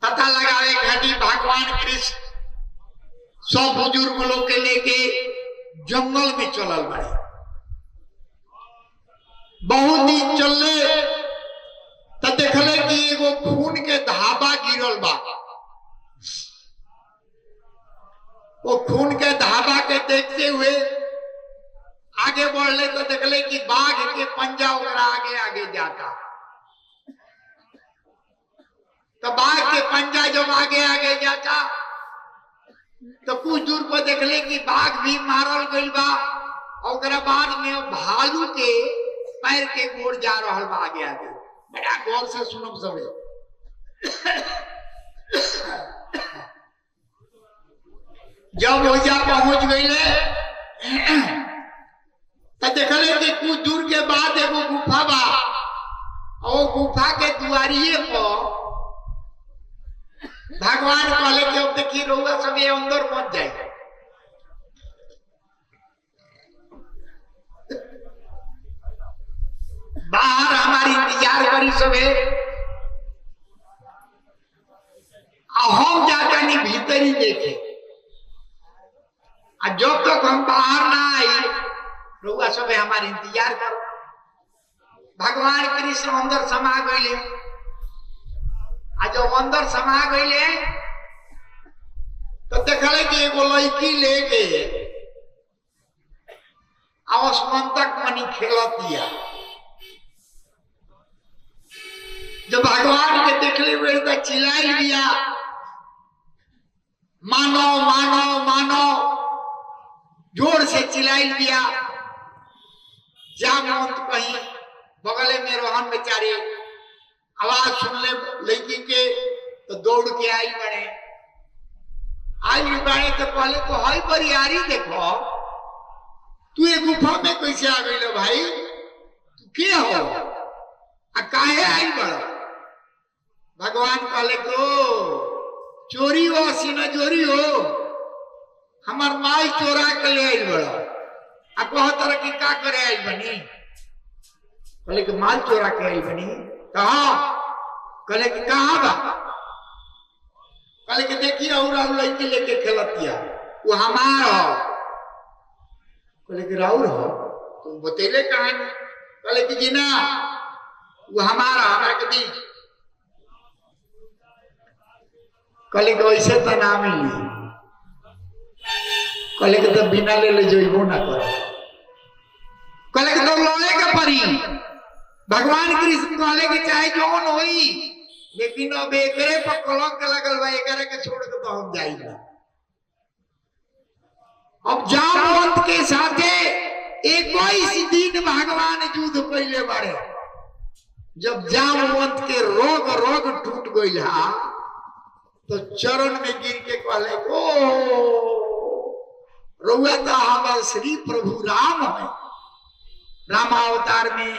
पता लगावे खातिर भगवान कृष्ण सब बुजुर्ग लोग के लेके जंगल में चलल बड़े। बहुत दिन चलले तो देखले कि एगो खून के धाबा गिरल बा। वो खून के धाबा के देखते हुए आगे बढ़ले तो देखले कि बाघ के पंजा ओकरा आगे आगे जाता। तो बाघ के पंजा जब आगे आगे जाता तो कुछ दूर पर देखले कि बाघ भी मारल गइल बा। और बाद में भालू के पैर के गोड़ जा रहल बा आगे आगे। बड़ा गौर से सुनब सबे। जब ओइजा पहुंच गइले तो देखले कि कुछ दूर के बाद एगो गुफा बा। और गुफा के दुआरिये पर भगवान कहले कि अब देखिए रउआ सब ये अंदर मत जाए। बाहर हमारी इंतजार करी सबे। हम जाकर नहीं भीतर ही देखे। जब तक हम बाहर ना आई रउआ सबे हमारे इंतजार करो। भगवान कृष्ण अंदर समा गए। जब अंदर समा गए तो देखले कि एगो लड़की लेके स्मंतक मणि खेलत दिया। जब भगवान के देखले हुए तो चिल्लाई दिया, मानो मानो मानो, जोर से चिल्लाई दिया। जा मौत कहीं बगले में रोहन बेचारे आवाज सुनले लड़की के तो दौड़ के आई बने। तो पहले तो हई बरियारी देखो, तू ये गुफा में कैसे आ गई भाई? तू क्या हो काहे आई बड़ा? भगवान कहले तो चोरी हो सीना चोरी हो, हमार माई चोरा के ले आई बड़ा। कह तरह की का करे आई बनी? कहले कि माल चोरा के आई बनी। कहा? कहले कि कहा बा? कहले कि देखिए और लड़की लेके खेलतिया, वो हमार हो। कहले कि राउर हो? तुम बतेले कहानी? कहले कि जी ना, वो हमारा हमारे के दी। कहले कि वैसे तो ना मिली। कहले कि तो बिना ले ले जोइबो ना करो। कहले कि तो लड़े के परी। भगवान कृष्ण कहले कि चाहे जौन होई, लेकिन अब एकरे पर कलंक लगल बा, एकरे के छोड़ के तो हम जाइबा। अब जामवंत के साथे 21 दिन भगवान युद्ध कैले बारे। जब जामवंत के रोग रोग टूट गइल हा तो चरण में गिर के कहले ओ रउआ तो हमार श्री प्रभु राम है। रामावतार में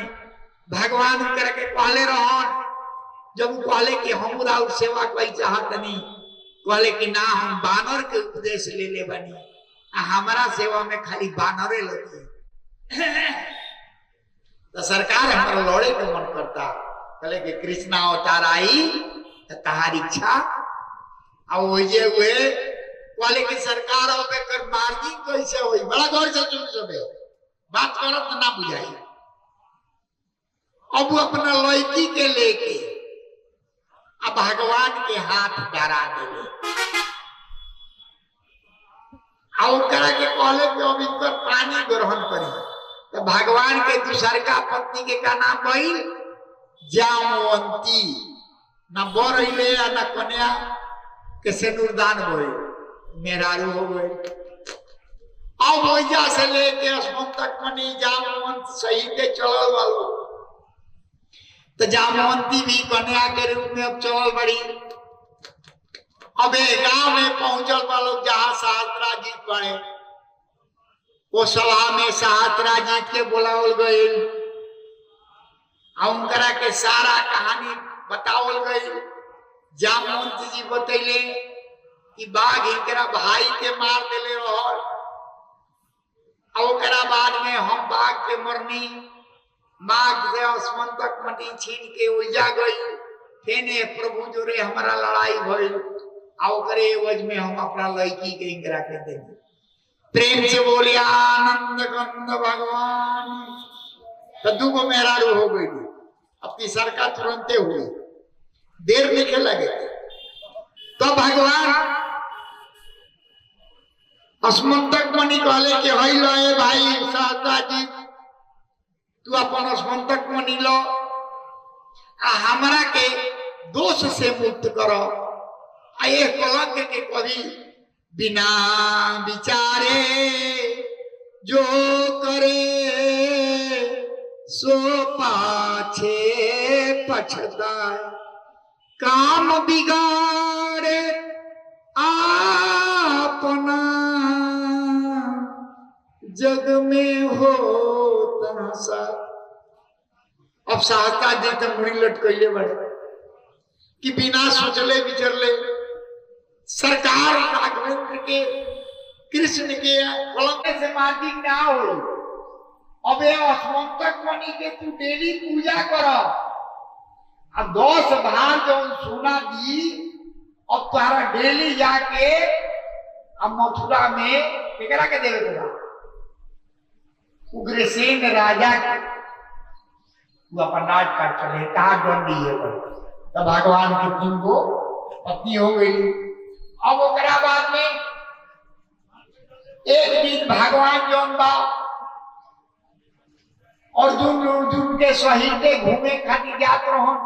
भगवान करके कहले रहन, जब कहले कि हम राउर सेवा कोई चाहत नहीं, कहले कि ना हम बानर के उपदेश ले ले बनी, हमारा सेवा में खाली बानरे लगी। तो सरकार हमारा लड़े के मन करता। कहले कि कृष्णा अवतार आई तो तहार इच्छा। अब वही हुए कहले कि सरकार अब कर मार्जिन कैसे हुई? बड़ा गौर से सुन सबे बात करो तो ना बुझाई। अब वो अपना लड़की के लेके अब भगवान के हाथ डरा दिले। और करा के कहले कि अब इनकर पानी ग्रहण करी। तो भगवान के दूसरका पत्नी के का नाम भइल जामवंती। ना बर अइले ना कन्या के सिंदूरदान भइल, मेहरारू हो गए। अब वैजा से लेके असमन तक मनी जामवंत सहित चलल वालो तो जामवंती भी कन्या के रूप में अब चलल बड़ी। अब गांव में पहुंचल वालो जहां सहस्त्राजीत बने वो सभा में सहस्त्राजीत के बुलावल गई उनकरा के सारा कहानी बतावल गई। जामवंत जी बतैले कि बाघ इनकरा भाई के मार देले रहल और बाद में हम बाघ के मरनी बाघ से आसमान तक मटी छीन के उलझा गई फेने प्रभु जोरे हमारा लड़ाई भइल एवज में हम अपना लड़की के इंकरा के देंगे। प्रेम से बोले आनंद गंद भगवान। तो दूगो मेहरारू हो गई अब तीसर का तुरंते हुई देर लिखे लगे तो भगवान अस्मंतक मणि कहले कि हई लो भाई सहस्त्राजीत तू अपन अस्मंतक मणि लो हमरा के दोष से मुक्त करो ये कलंक के कभी बिना विचारे जो करे सो पाछे पछताए काम बिगाड़े अपना जग में हो तनासा। अब सहस्त्राजीत मुड़ी लटकैले बड़े कि बिना सोचले विचरले सरकार राघवेंद्र के कृष्ण के कलंक से मार्गी क्या हो। अब अस्मंतक मणि के तू डेली पूजा कर अब 10 भार जो सोना दी अब तुम्हारा डेली जाके अब मथुरा में केकरा के देवे देगा उग्रसेन राजा के तू अपन राज कर चले कहा दंडी है तब भगवान की 3 गो पत्नी हो गई। अब ओकरा बाद में एक दिन भगवान जौन बा अर्जुन के सहित घूमे खातिर जात रहन।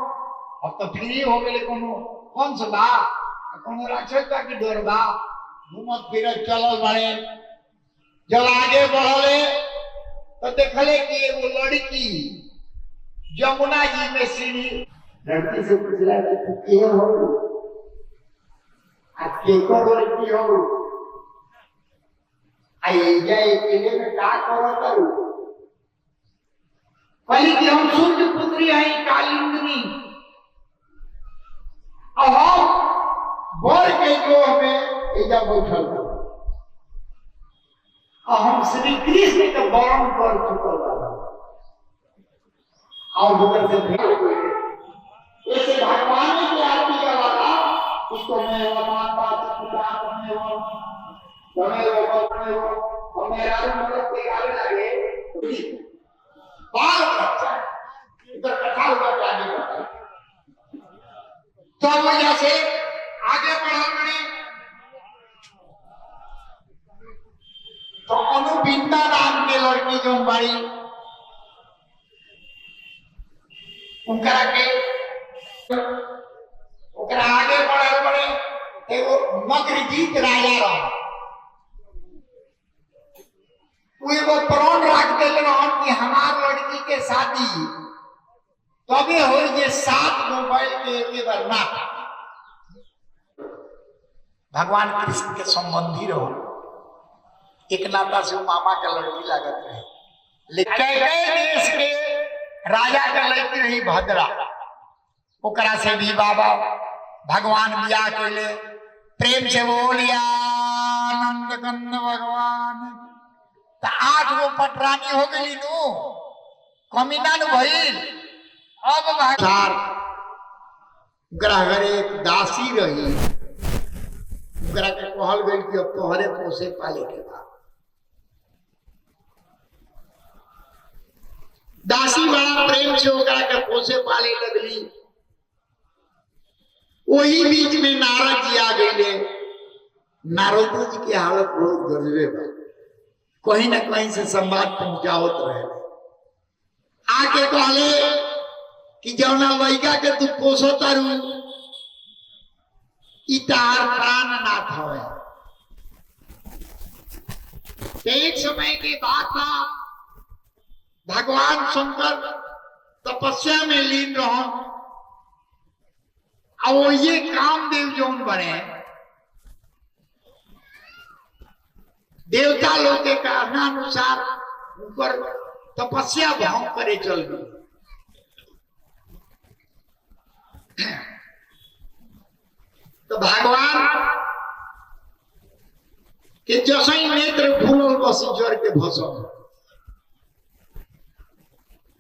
अब तो फ्री हो गए कोनो कंस बा कोनो राक्षस बा की डर बा घूमत फिरत चलल बड़े। जब आगे बढ़ले तो देखले कि एगो लड़की यमुना जी में सीढ़ी लड़की से पूछला कि तू के हो आज के को लड़की हो आई जाए के में का करो करू पहले कि हम सूर्य पुत्री हैं कालिंदी अब हम बोल के जो हमें इजा बैठल और हम श्री कृष्ण के वर्ण कर चुकल और उधर से भेंट हुए ऐसे भगवान की आरती का वाला उसको मैं भगवान बात खुदा तुम्हें वो मेरा मदद के गाले लगे बाल बच्चा इधर कथा हुआ आगे बढ़ा तो वजह से आगे बढ़ा बड़े तो अनुबिंदा नाम के लड़की जो बड़ी उनका के उनका आगे बढ़े बढ़े एगो मगरजीत राजा रहा वो एगो प्रण रख दिले रहन कि हमार लड़की के शादी तबे हो जे 7 मोबाइल के एक बार ना भगवान कृष्ण के संबंधी रहो एक नाता से मामा का लड़की लागत रहे लेकिन देश के राजा का लड़की रही भद्रा ओकरा से भी बाबा भगवान बियाह कैले। प्रेम से बोलिया आनंद गंद भगवान तो 8 गो पटरानी हो गई नु कमीना नु भइल। अब भगवान ग्रह एक दासी रही ग्रह के कहल गई कि अब तोहरे पोसे पाले के बाद दासी बड़ा प्रेम से ओकरा के पोसे पाले लगली। वही बीच में नारद जी आ गए। नारद जी की हालत बहुत गजबे बा कहीं ना कहीं से संवाद पहुंचावत रहे आके कहले कि जौना लड़का के तू पोसो तारू इतार प्राण नाथ हवे तो एक समय के बाद था भगवान शंकर तपस्या में लीन रहो और ये कामदेव जोन बने देवता लोग के कहनानुसार ऊपर तपस्या भंग करे चल गई। तो भगवान के जसई नेत्र फूल वशिष्ठ के भसम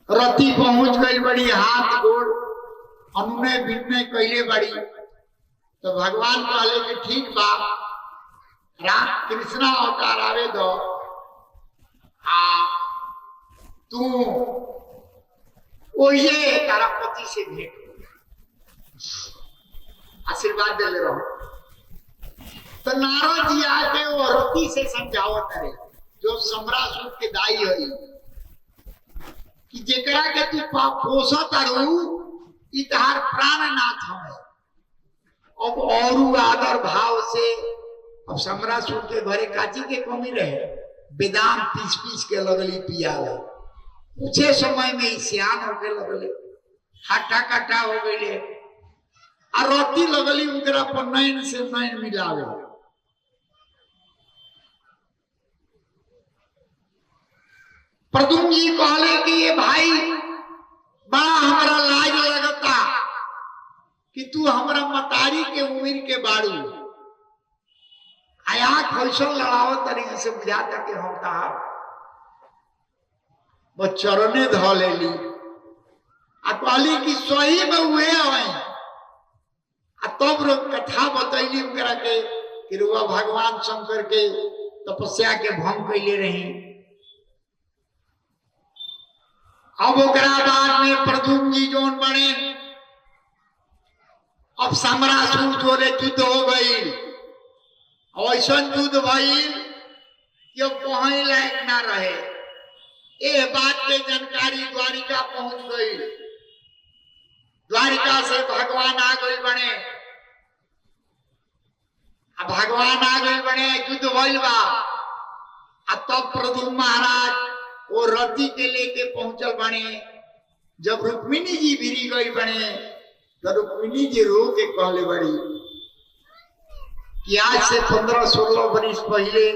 रति पहुंच गई बड़ी हाथ गोड़ अनुनय विनय कैले बड़ी। तो भगवान कहले कि ठीक बा राम कृष्णा अवतार आवे दो आ तू ओये तारा पति से भेंट आशीर्वाद दे ले रहो। तो नारद जी आके वो रति से समझावत करे जो सम्रासुर के दाई है कि जेकरा के तू पोषत अरु इतहार प्राणनाथ हमें अब और आदर भाव से अब सम्रासुर के घरे काची के कमी रहे बेदाम पीस पीस के लगली पियावे कुछ समय में सियान होके लगले हट्टा कट्टा हो गए और रोटी लगली उनकरा पर नैन से नैन मिलावे। प्रद्युम्न जी कहले कि ये भाई बड़ा हमारा लाज लगता कि तू हमारा मतारी के उम्र के बाड़ू आया कैसन लड़ाव तरीके से बुझाता कि हम कहा वो चरणे ध लेली आ कहली कि सही में हुए हमें तब कथा बतैली उनकरा के कि रुआ भगवान शंकर के तपस्या के भंग कैले रही। अब ओकरा बाद में प्रद्युम्न जी जोन बने अब सम्रासुर जोरे युद्ध हो गई ऐसा युद्ध भइल कि अब कहीं लायक ना रहे। ये बात के जानकारी द्वारिका पहुंच गई। द्वारिका से भगवान आ गए बने भगवान आ गए बने युद्ध भइल बा तब प्रद्युम्न महाराज वो रति के लेके पहुंचल बने। जब रुक्मिणी जी भिरी गई बने तो रुक्मिणी जी रो के कहले बड़ी कि आज से 15-16 वर्ष पहले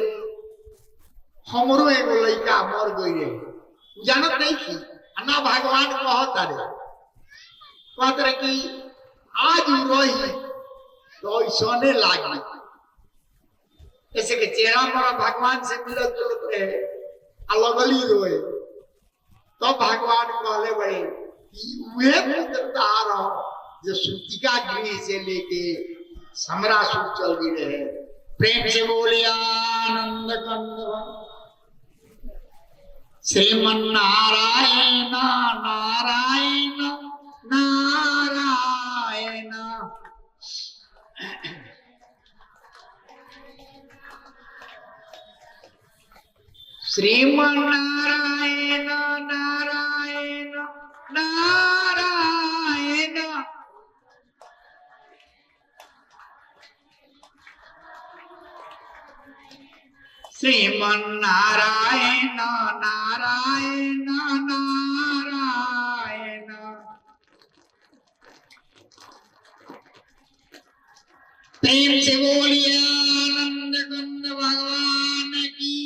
हमरो एगो लड़का मर गई रहे जानत नहीं थी ना भगवान कहत रहे कि आज रही तो ऐसा लागी ऐसे के चेहरा मरा भगवान से मिलत जुलत रहे लगली रोए तो भगवान कहले बड़े कि वे पुत्रता रहो जो सूतिका गृह से लेके सम्रासुर चल गई रहे। प्रेम से बोलिए आनंद कंद श्रीमन नारायण नारायण नारायण। श्रीमन नारायण नारायण नारायण। श्रीमन नारायण नारायण नारायण। प्रेम से बोलिए आनंद कंद भगवान की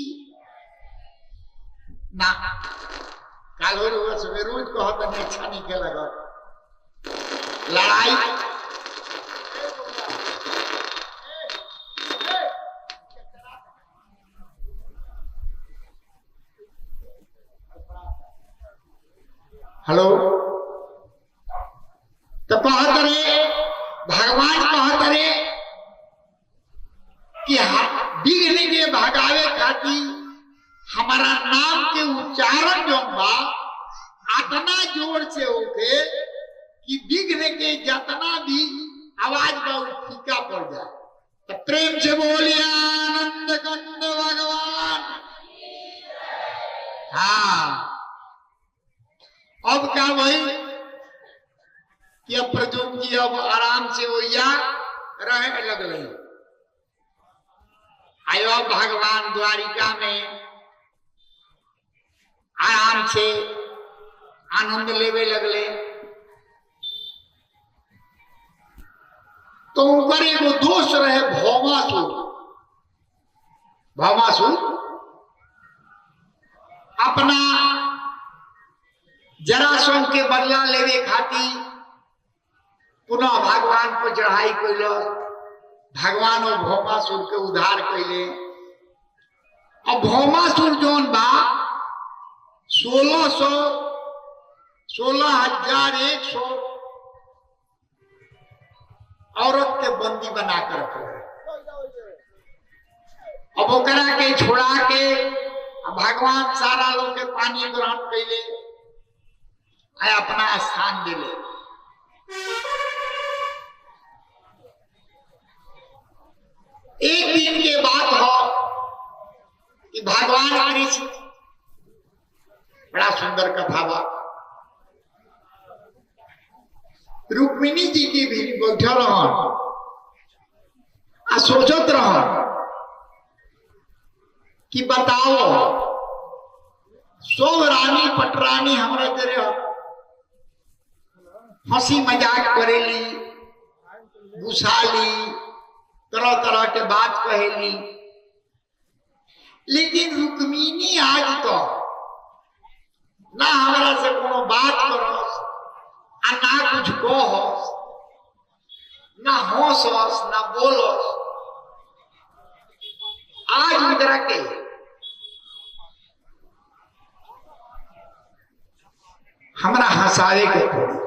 ना। कल रोज कहत नहीं अच्छा नहीं के लगा लड़ाई हेलो तो कहत रहे भगवान कहत रहे कि विघ्न के भगावे खातिर हमारा नाम के उच्चारण जो बा इतना जोर से होके कि विघ्न के जितना भी आवाज बा फीका पड़ जाए। तो प्रेम से बोलिए आनंद कंद भगवान। हाँ अब क्या भाई कि अब प्रद्युम्न जी अब आराम से वैया रहने लगल। आयो भगवान द्वारिका में भगवान से आनंद लेवे लगले। तो उनकर एगो दोस्त रहे भौमासुर। भौमासुर अपना जरासंध के बदला लेवे खातिर पुनः भगवान पर चढ़ाई कैल। भगवान और भौमासुर के उद्धार कैले। अब भौमासुर जोन बा 16,100 औरत के बंदी बना कर रखे। अब ओकरा के छोड़ा के भगवान सारा लोग के पानी ग्रहण कैले, अपना स्थान दिले। एक दिन के बात हो कि भगवान कृष्ण, बड़ा सुंदर कथा बा, रुक्मिणी जी की भी बैठल रहन आ सोचत रहन कि बताओ सब रानी पटरानी हमरा तेरे हंसी मजाक करेली, गुस्साली, तरह तरह के बात कहेली, लेकिन रुक्मिणी आज तो ना हमरा से कोनो बात करस आ ना कुछ कहस, ना हंसस ना बोलस। आज उनकरा के हमरा हंसावे के पड़ी।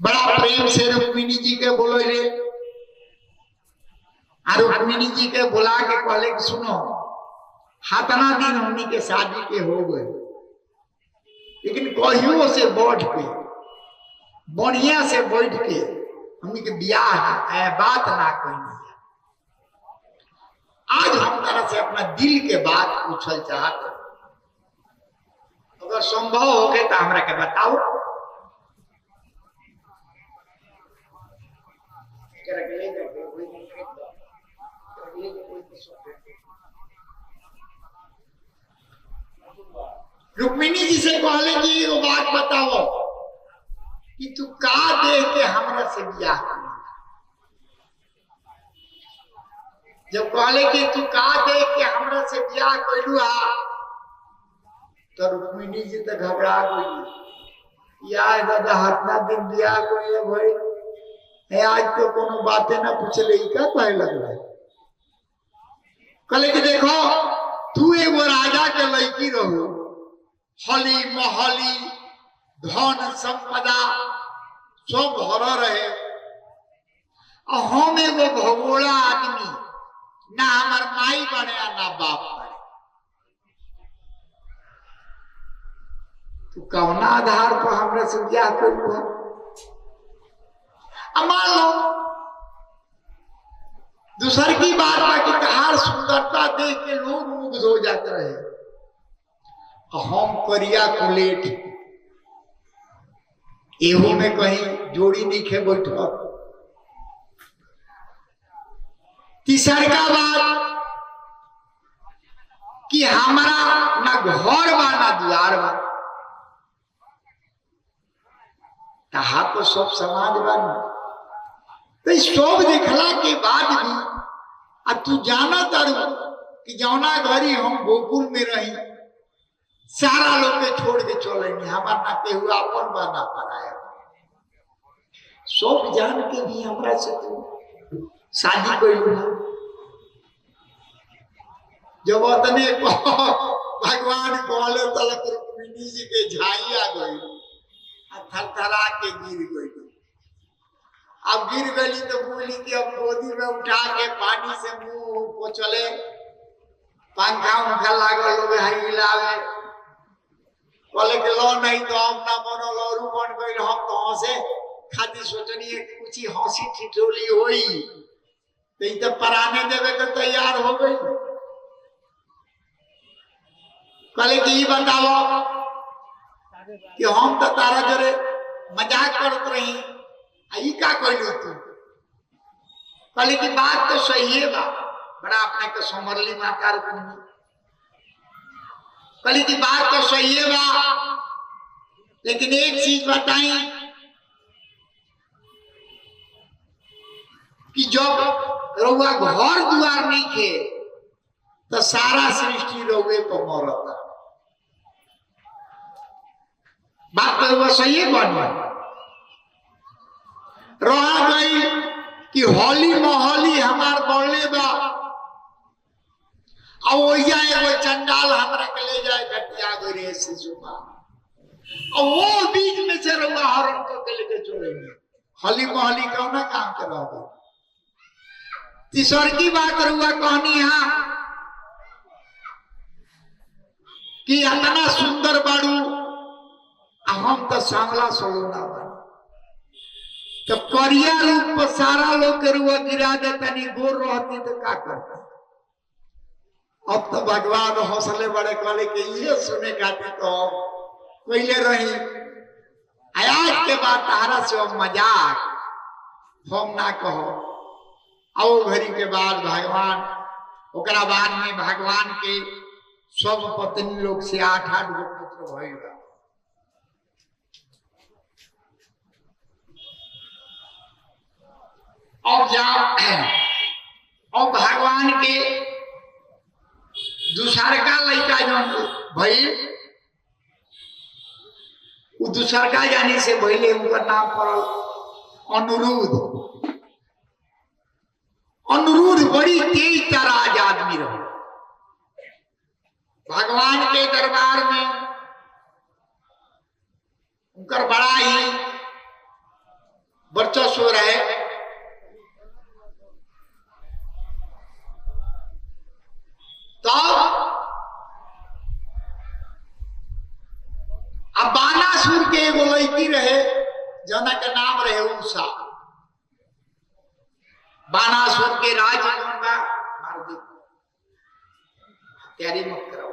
बड़ा प्रेम से रुक्मिणी जी के बोले, और रुक्मिणी जी के बुला के कहले कि सुनो, हाथना दिन हमनी के शादी के हो गए, लेकिन कहियो से बैठ के बढ़िया से बैठ के हमनी के ब्याह बात ना करनी है। आज हम तरह से अपना दिल के बात पूछल चाहते, अगर संभव हो गए तो हमरा के बताओ। रुक्मिणी जी से कहले कि वो बात बताओ कि तू का देख के हमरा से ब्याह कर। जब कहले कि तू का देख के हमरा से ब्याह कैलू तो रुक्मिणी जी तो घबरा गई। यार दादा हतना दिन ब्याह कैले भाई, आज तो कोनो बातें ना पूछले, का कहे लगला। कहले कि देखो तू एगो राजा के लड़की रहो, हली महली धन संपदा सब भर रहे, और हम एगो भगोड़ा आदमी, ना हमार माई बने ना बाप बने। तू कौना आधार पर हमरा से ब्याह करू है? मान लो दूसर की बात है कि तहार सुंदरता देख के लोग मुग्ध हो जाते रहे, हम करिया कुलेट एहो में कहीं जोड़ी नहीं खे बैठ। तीसर का बात कि हमारा ना घर बा ना द्वार बा, कहा तो सब समाज बन। तो सब देखला के बाद भी आ तू जाना तारू कि जौना घरी हम गोकुल में रही सारा लोग के छोड़ के चलेंगे, हमारा ना केहू अपन बना पाया। सब जान के भी हमरा से तू शादी कैलू। जब अतने भगवान कहले तलक रुक्मिणी जी के झाई आ गई, थरथरा के गिर गई। अब गिर गई तो बोली कि अब गोदी में उठा के पानी से मुंह पोछले, पंखा उंखा लागल लोग हिलावे। कहले कि लो नहीं तो हम ना बनो लौरू बन गई। हम तो हंसे खातिर सोचनी है कि कुछ हंसी ठिठोली होई तो पराने देवे के तैयार हो गई। कहले कि बताओ कि हम तो तारा जरे मजाक करत रही, आई का कहलू तू? कहले कि बात तो सही है बा, बड़ा अपने के समरली माता रुक्मिणी। कली की बात तो सही है बा, लेकिन एक चीज बताई कि जब रउआ घर दुआर नहीं थे तो सारा सृष्टि रउए पर मरता। बात तो रउआ सही है बन रहा गई कि होली मोहली हमार बढ़ले बा, और एगो चंडाल हमरा के ले जाए घटिया गोरे से सुबह, और वो बीच में से रउआ हरण के लेके चलेंगे। होली मोहली कौन काम कर रहा। तीसर की बात रउआ कहनी है कि इतना सुंदर बाड़ू, हम तो सांवला सोलूना बा, तो करिया रूप पर सारा लोग के रुआ गिरा देता, नहीं गोर रहती तो क्या करता। अब तो भगवान हौसले बड़े कले के ये सुने खाते तो पहले रही आज के बाद तारा से मजाक हम ना कहो। आओ घड़ी के बाद भगवान ओकरा बाद में भगवान के सब पत्नी लोग से 8-8 गो पुत्र भइल। और जाओ और भगवान के दूसरका लड़का जो भइल, वो दूसरका जाने से पहले उनका नाम पड़ल अनुरुद्ध। अनुरुद्ध बड़ी तेज तराज आदमी रहे। भगवान के दरबार में उनका बड़ा ही वर्चस्व रहे। तो अब बानासुर के एगो लड़की रहे जना के नाम रहे उषा। बानासुर के राज मार दी, तैयारी मत कराओ।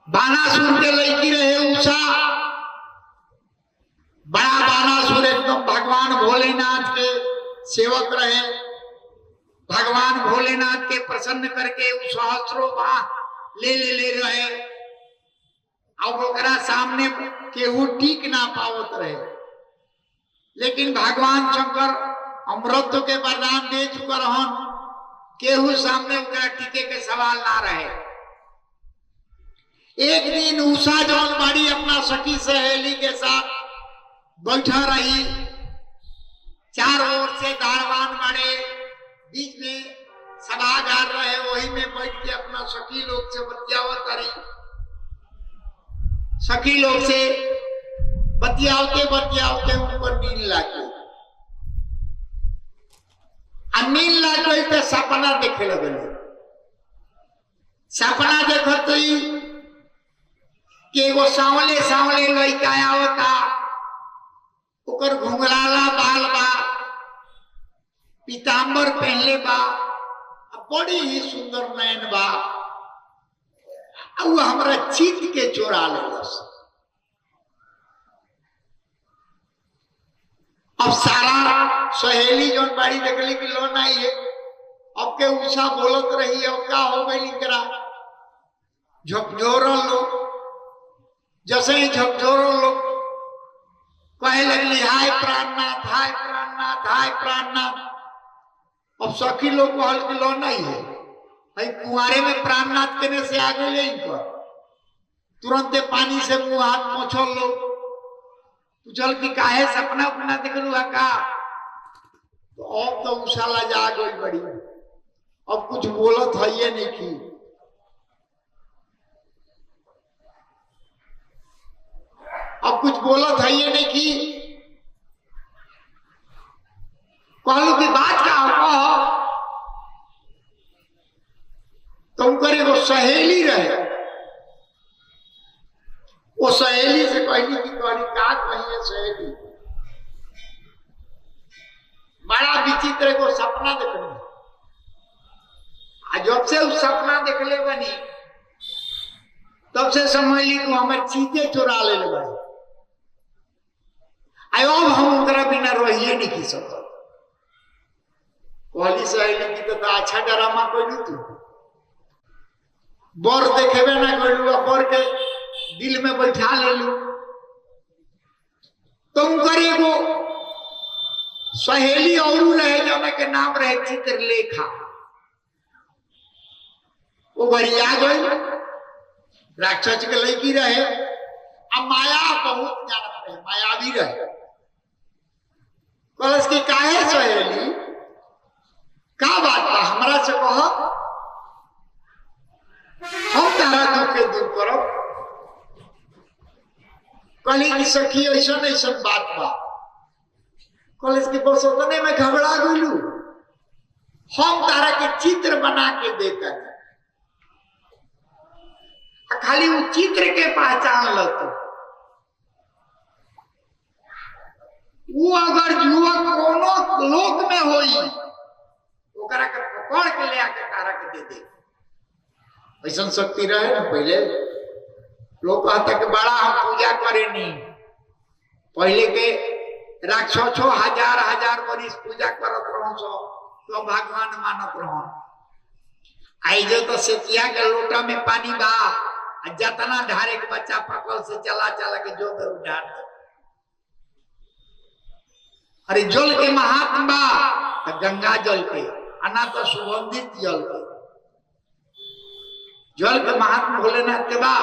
बानासुर के लड़की रहे उषा। बड़ा बानासुर एकदम भगवान भोलेनाथ के सेवक रहे। भगवान भोलेनाथ के प्रसन्न करके सहस्रों ले रहे। अब ओकरा सामने केहू टीक ना पावत रहे, लेकिन भगवान शंकर अमृत के वरदान दे चुका रहन, केहू सामने ओकरा टीके के सवाल ना रहे। एक दिन उषा जौन बाड़ी अपना सखी सहेली के साथ बैठा रही। चारों ओर से दारवान बड़े, बीच में सभागार रहे, वही में बैठ के अपना सखी लोग से बतियावत रही। सखी लोग से बतियावते बतियावते ऊपर नींद लागी। नींद लाग गई तो सपना देखे लगल। सपना देखो तो कि एगो सांवले सांवले लड़का आवता, ओकर घुंघराला बाल बा, पीताम्बर पहनले बा, बड़ी ही सुंदर नयन बा। वो हमरा चित के चोरा लेलस। अब सारा सहेली जो बाड़ी देखली कि लो नहीं है। अब के उषा बोलत रही, अब क्या हो गई करा झकझोरल लोग। जैसे ही झकझोरल लोग कहे लगली हाय प्राणनाथ, हाय प्राणनाथ, हाय प्राणनाथ। अब सखी लोग कहल कि लो नहीं है भाई, कुआरे में प्राणनाथ केने से आगे ले इनकर। तुरंत पानी से मुंह हाथ पोछल लोग, पूछल कि काहे सपना अपना देख लू का। तो अब तो उषा लजा गई बड़ी। अब कुछ बोलत है ये नहीं की। अब कुछ बोलत है ये नहीं की। कहलू की बात क्या हो। तुम करे वो सहेली रहे, वो सहेली से कहली की कहली का कहिए सहेली, बड़ा विचित्र को सपना देखने। जब से उस सपना देखले बनी तब से समझ ली कि हमारे चीते चुरा ले बनी। अब हम उनका बिना रहिए नहीं की सकते। कहली सहेली की तो अच्छा ड्रामा कैलू तू बर देखेबे ना कैलू बर के दिल में बैठा लेलू तुम करेगो सहेली और रहे जो के नाम रहे चित्रलेखा वो बढ़िया गई राक्षस के लड़की रहे अब माया बहुत जानत रहे माया भी रहे कलश की काहे सहेली का बात बा हमरा से कह हम तारा दुख के दूर करब कहली की सखी ऐसा ऐसा बात बा कॉलेज के बस उतने में घबरा गलू हम तारा के चित्र बना के देता खाली वो चित्र के पहचान लो तो वो अगर युवक कोनो लोक में होई ओकरा के पकड़ के ले आके तारा के दे दे ऐसा शक्ति रहे ना पहले लोग कहता कि बड़ा हम पूजा करे नहीं पहले के राक्षसों हजार हजार बरिस पूजा करत रहो सो तो भगवान मानत रहो आई जो तो सेतिया के लोटा में पानी बा जतना ढारे के बच्चा पकड़ से चला चला के जो कर उठार दे अरे जल के महात्मा बा तो गंगा जल के अना तो सुगंधित जल के जल के महात्मा भोलेनाथ के बा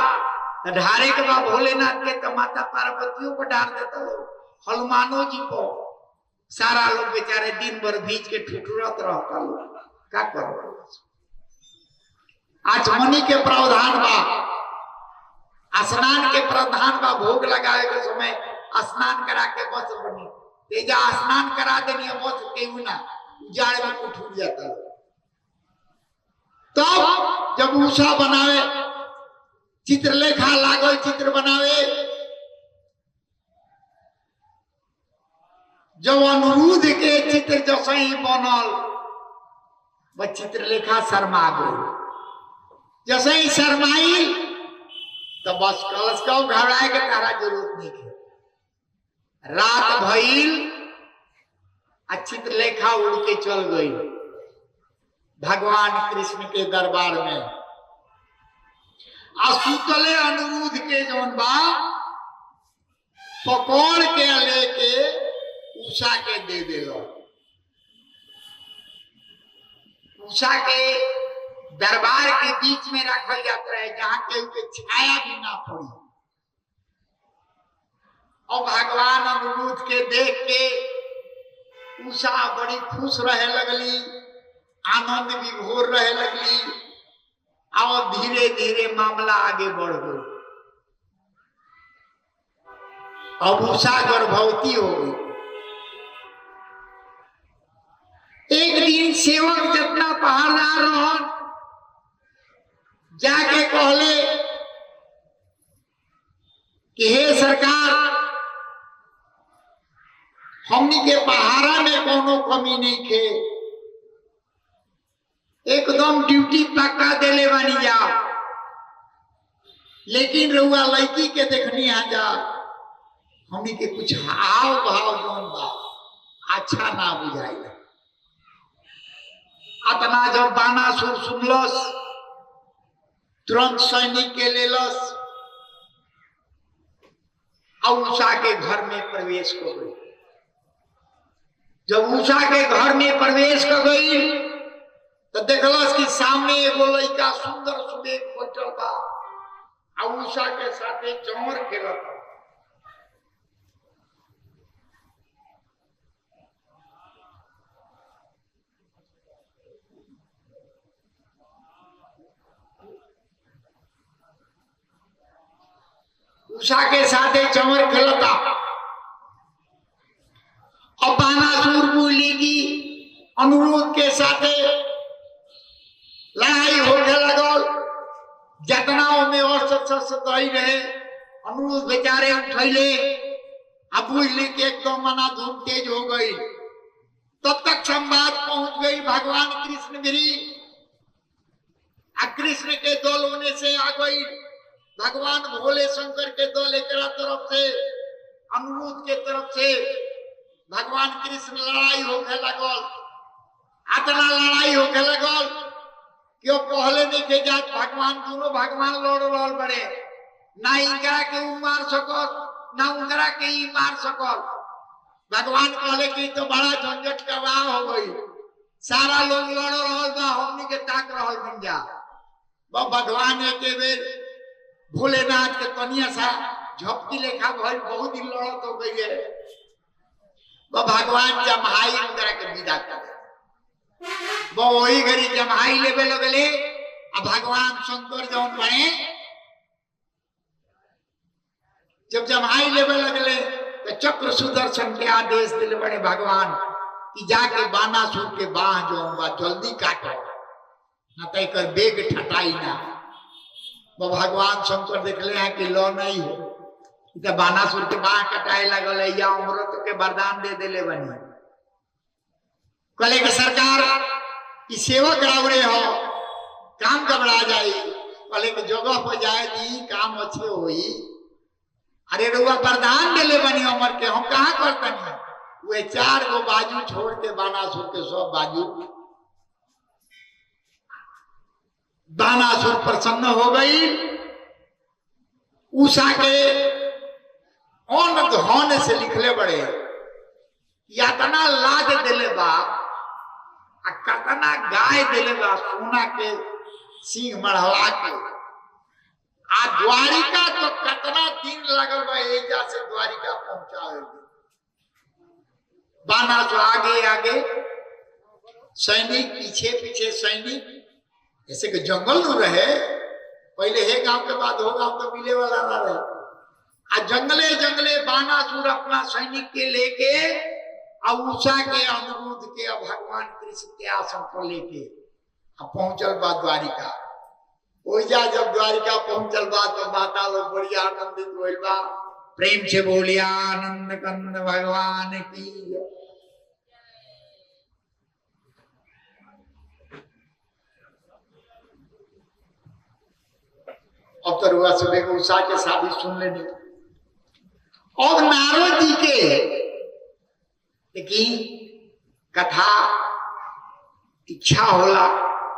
ढारे के बा भोलेनाथ के तो माता पार्वतियों को ढार देता लोग हनुमानो जी को सारा लोग बेचारे दिन भर भीज के ठुठुरत रहता लोग क्या करो आज मनी के प्रावधान बा स्नान के प्रावधान बा भोग लगाए के समय स्नान करा के बस बनी तेजा स्नान करा देनी बस केहू ना उजाड़ में उठ जाता तब जब उषा बनावे चित्रलेखा लागल चित्र बनावे जब अनुरुद्ध के चित्र जैसे ही बनल वह चित्रलेखा शर्मा गई जैसे ही शर्माई तो बस कलश का घबराए के तारा जरूरत नहीं है रात भइल चित्रलेखा उड़ के चल गई भगवान कृष्ण के दरबार में सुतले अनुरुद्ध के जौन बा पकड़ के लेके उषा के दे देलो उषा के दरबार के बीच में रखल जाता है जहां केहू के छाया भी ना पड़ी और भगवान अनुरुद्ध के देख के उषा बड़ी खुश रहे लगली आनंद विभोर रहे लगली और धीरे धीरे मामला आगे बढ़ गई अब उषा गर्भवती हो गई एक दिन सेवक जितना पहरेदार रहन जाके कहले कि हे सरकार हमनी के पहाड़ा में कोनो कमी नहीं थे एकदम ड्यूटी पक्का देले बानी जा लेकिन रउआ लड़की के देखनी आ जा हमनी के कुछ हाव भाव जौन बा अच्छा ना बुझाइला अतना जब बानासुर सुनलस तुरंत सैनिक के लेलस और उषा के घर में प्रवेश कर गई जब उषा के घर में प्रवेश कर गई तो देखलस कि सामने एगो लड़का सुंदर सुबेग बैठल बा और उषा के साथे चौर खेलत उषा के साथे चौर खेलता और बानासुर बोली की अनुरुद्ध के साथे लड़ाई होने लगल जतना में और सही रहे अनुरुद्ध बेचारे उठैले अब बुझली के एकदम मना धूम तेज हो गई तब तक संवाद पहुंच गई भगवान कृष्ण गिरी कृष्ण के दल होने से आ गई भगवान भोले शंकर के दल एक तरफ से अनुरुद्ध के तरफ से भगवान कृष्ण लड़ाई होने लगल आतना लड़ाई होके लगल क्यों पहले नहीं के जात भगवान दोनों भगवान लड़ लड़ बड़े ना इनकरा के उ मार सकल ना उनकरा के ई मार सकल। भगवान कहले कि तो बड़ा झंझट करवा हो गई, सारा लोग लड़ रहल बा हमनी के ताक रहल बन जा। भगवान एक बेर भोलेनाथ के तनिया सा झपकी लेखा भइल, बहुत दिन लड़त हो गई है। भगवान जमाई उनकरा के विदा कर वही घड़ी जमाई लेवे लगले। अब भगवान शंकर जौन बने जब जमाई लेवे लगले तो चक्र सुदर्शन के आदेश दिले बड़े भगवान कि जाके बानासुर के बाह जो बा जल्दी काटो ना तो एक बेग ठटाई ना। वो भगवान शंकर देखले हैं कि लो नहीं हो तो बानासुर के बाह कटाए लगल या अमृत के वरदान दे दिले बनी। कहले कि सरकार की सेवक रावरे हो काम घबरा जाई। कहले कि जगह पर जाए दी काम अच्छे होई। अरे रुआ वरदान दिले बनी अमर के हम कहाँ करतनी। वे 4 गो बाजू छोड़ के बानासुर के सब बाजू बानासुर प्रसन्न हो गई। उषा के अन्न धन से लिखले बड़े यातना लाद दिले बा कतना गाय दिले बा सोना के सिंह मढ़वा के। आ द्वारिका तो कतना दिन लगल बा एजा से द्वारिका पहुंचावे। बानासुर आगे आगे सैनिक पीछे पीछे सैनिक, ऐसे कि जंगल में रहे पहले हे गांव के बाद हो गांव तो मिले वाला ना रहे। आ जंगले जंगले बानासुर अपना सैनिक के लेके अब उषा के अनुरुद्ध के अब भगवान कृष्ण के आश्रम पर लेके अब पहुंचल बा द्वारिका। ओइजा जब द्वारिका पहुंचल बा तो माता लोग बड़ी आनंदित होइल बा। प्रेम से बोलिया आनंद कंद भगवान की। अब तो रुआ सुबह को उषा के शादी सुन लेनी। और नारद जी के लेकिन कथा इच्छा होला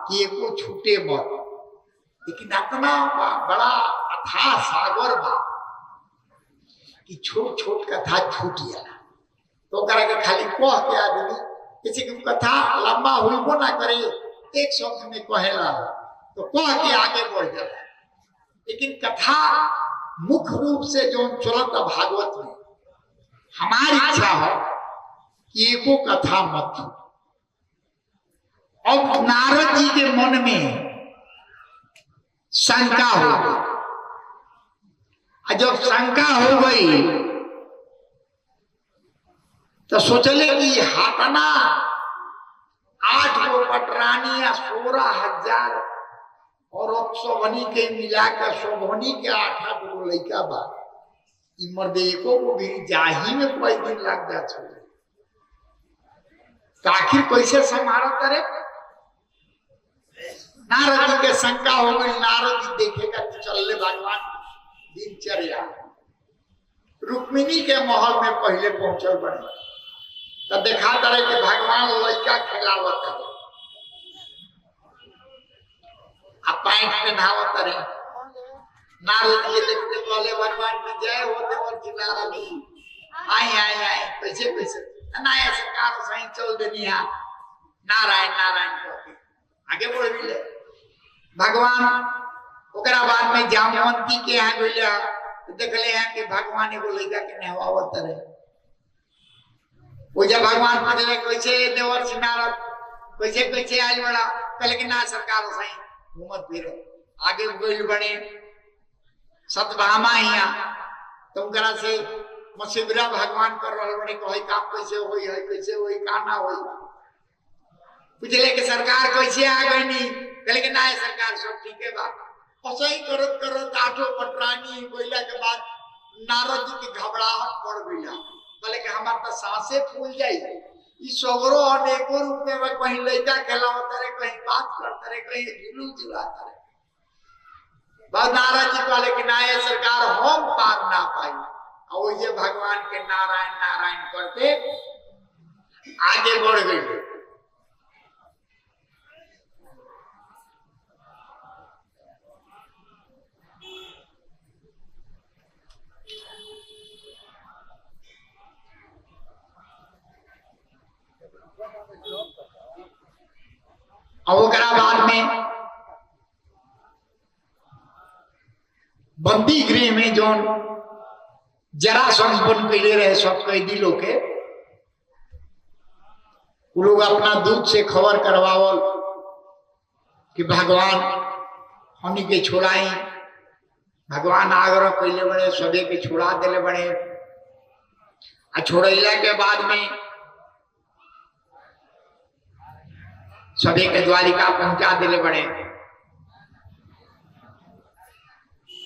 कि एको छूटे मत, लेकिन इतना बड़ा अथाह सागर बा कि छोट छोट कथा छूट जाला। तो करा के खाली कह के आदमी किसी की कथा लंबा हुईबो ना करे एक शब्द में कहेला तो कह के आगे बढ़ जाला। लेकिन कथा मुख्य रूप से जो चलत भागवत में हमारी इच्छा है कि एको कथा मत। अब नारद जी के मन में शंका हो गई। जब शंका हो गई तो सोचले कि हाथना 8 गो पटरानी या 16,000 औरत शोभनी के मिलाकर शोभनी के 8 गो लड़का बा। मर्दे एको को भी जाही में कोई दिन लग जा तो आखिर कैसे संभाला करे। नारद जी के शंका हो गई। नारद जी देखेगा कि चलले भगवान दिनचर्या रुक्मिणी के महल में पहले पहुंचल बने तो देखा करे कि भगवान लड़का खिलावत है आ पैंट पहनावत रहे। नारद जी देखते कहले भगवान की जय होते और नारद जी आए आए आए कैसे कैसे नया सरकार सही चल देनी है। नारायण नारायण कहते आगे बढ़ मिले भगवान। ओकरा बाद में जामवंती के यहाँ गइले देखले हैं कि भगवान एगो लड़का के नहवावत रहे। वो जब भगवान पूछले कैसे देवर से नारद कैसे कैसे आज बड़ा कहले कि ना सरकार सही घूमत फिरो आगे गइल बने सतभामा हिया तुमकरा से मसीबरा भगवान कर रहल बड़े कहे काम कैसे होई है कैसे होई का ना होई। पूछले कि सरकार कैसे आ गई नी कहले कि ना सरकार सब ठीक है बा। असही करत करत 8 पटरानी गइला के बाद नारद जी की घबराहट बढ़ गइला। कहले कि हमार तो सांसें फूल जाई। ई सगरो अनेको रूप में कहीं लइका खेलावत रहे कहीं बात करत रहे कहीं झुलू झुलात रहे। नारद जी कहले कि ना सरकार हम पार ना पाई। और ये भगवान के नारायण नारायण करते आगे बढ़ गई। और ओकरा बाद में बंदी गृह में जो जरा संपन्न कैले रहे सब कैदी लोग के, वो लोग अपना दूध से खबर करवावल कि भगवान हमनी के छोड़ाई। भगवान आग्रह कैले बड़े, सबे के छोड़ा दिले बड़े। आ छोड़ैला के बाद में सभी के द्वारिका पहुंचा दिले बड़े।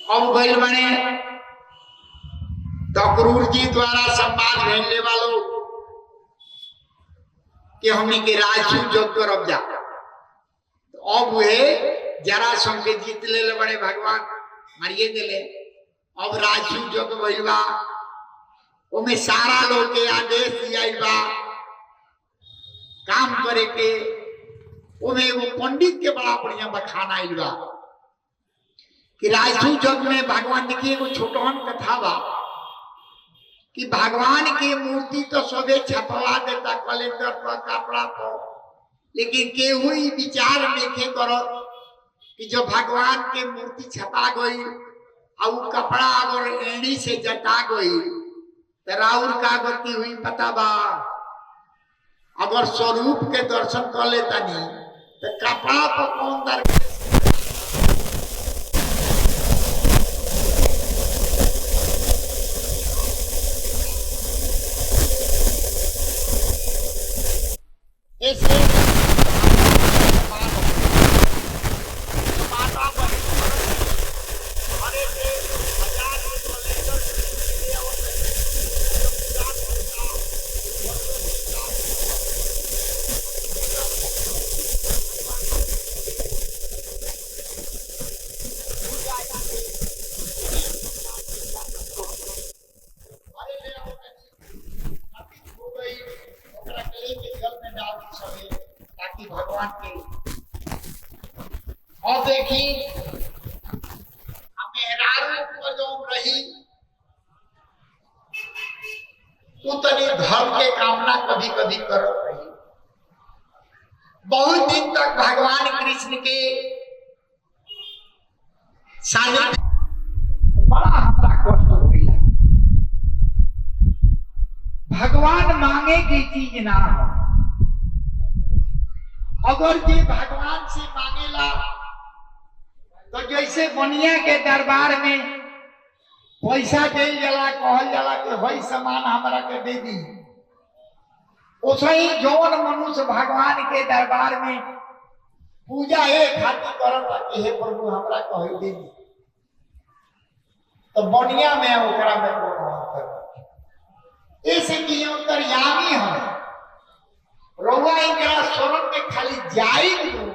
अब गई बने तो क्रूर जी द्वारा संवाद भेजने वालों कि हमने के राजसू जोग कर अब जा। तो अब वे जरा संग जीत ले बड़े, भगवान मारिए दिले। अब राजसू जोग भइलबा, उनमें सारा लोग के आदेश दिया बा काम करे के। उन्हें वो पंडित के बड़ा बढ़िया बखान आइल बा कि राजसू जग में भगवान, देखिए वो छोटहन कथा बा कि भगवान की मूर्ति तो सबे छपवा देता कैलेंडर पर, कपड़ा पर, लेकिन केहू ही विचार देखे करो कि जो भगवान के मूर्ति छपा गई और वो कपड़ा अगर एड़ी से जटा गई तो राउर का गति हुई पता बा। अगर स्वरूप के दर्शन कर लेता नहीं तो कपड़ा पर कौन दर भगवान के। और देखी रही उतनी धर्म के कामना कभी कभी करत रही। बहुत दिन तक भगवान कृष्ण के सानिध्य बड़ा हमरा कष्ट होइला। भगवान मांगे की चीज ना हो, अगर जे भगवान से मांगेला तो जैसे बनिया के दरबार में पैसा दे जाला, कहल जाला कि वही सामान हमरा के दे दी, उसही जौन मनुष्य भगवान के दरबार में पूजा एक खातिर करता कि हे प्रभु हमरा कह दे दी, तो बनिया में ओकरा में कोनो अंतर ऐसे कि अंतर्यामी हमें रउआ इनकरा स्वरम के खाली जाई दो।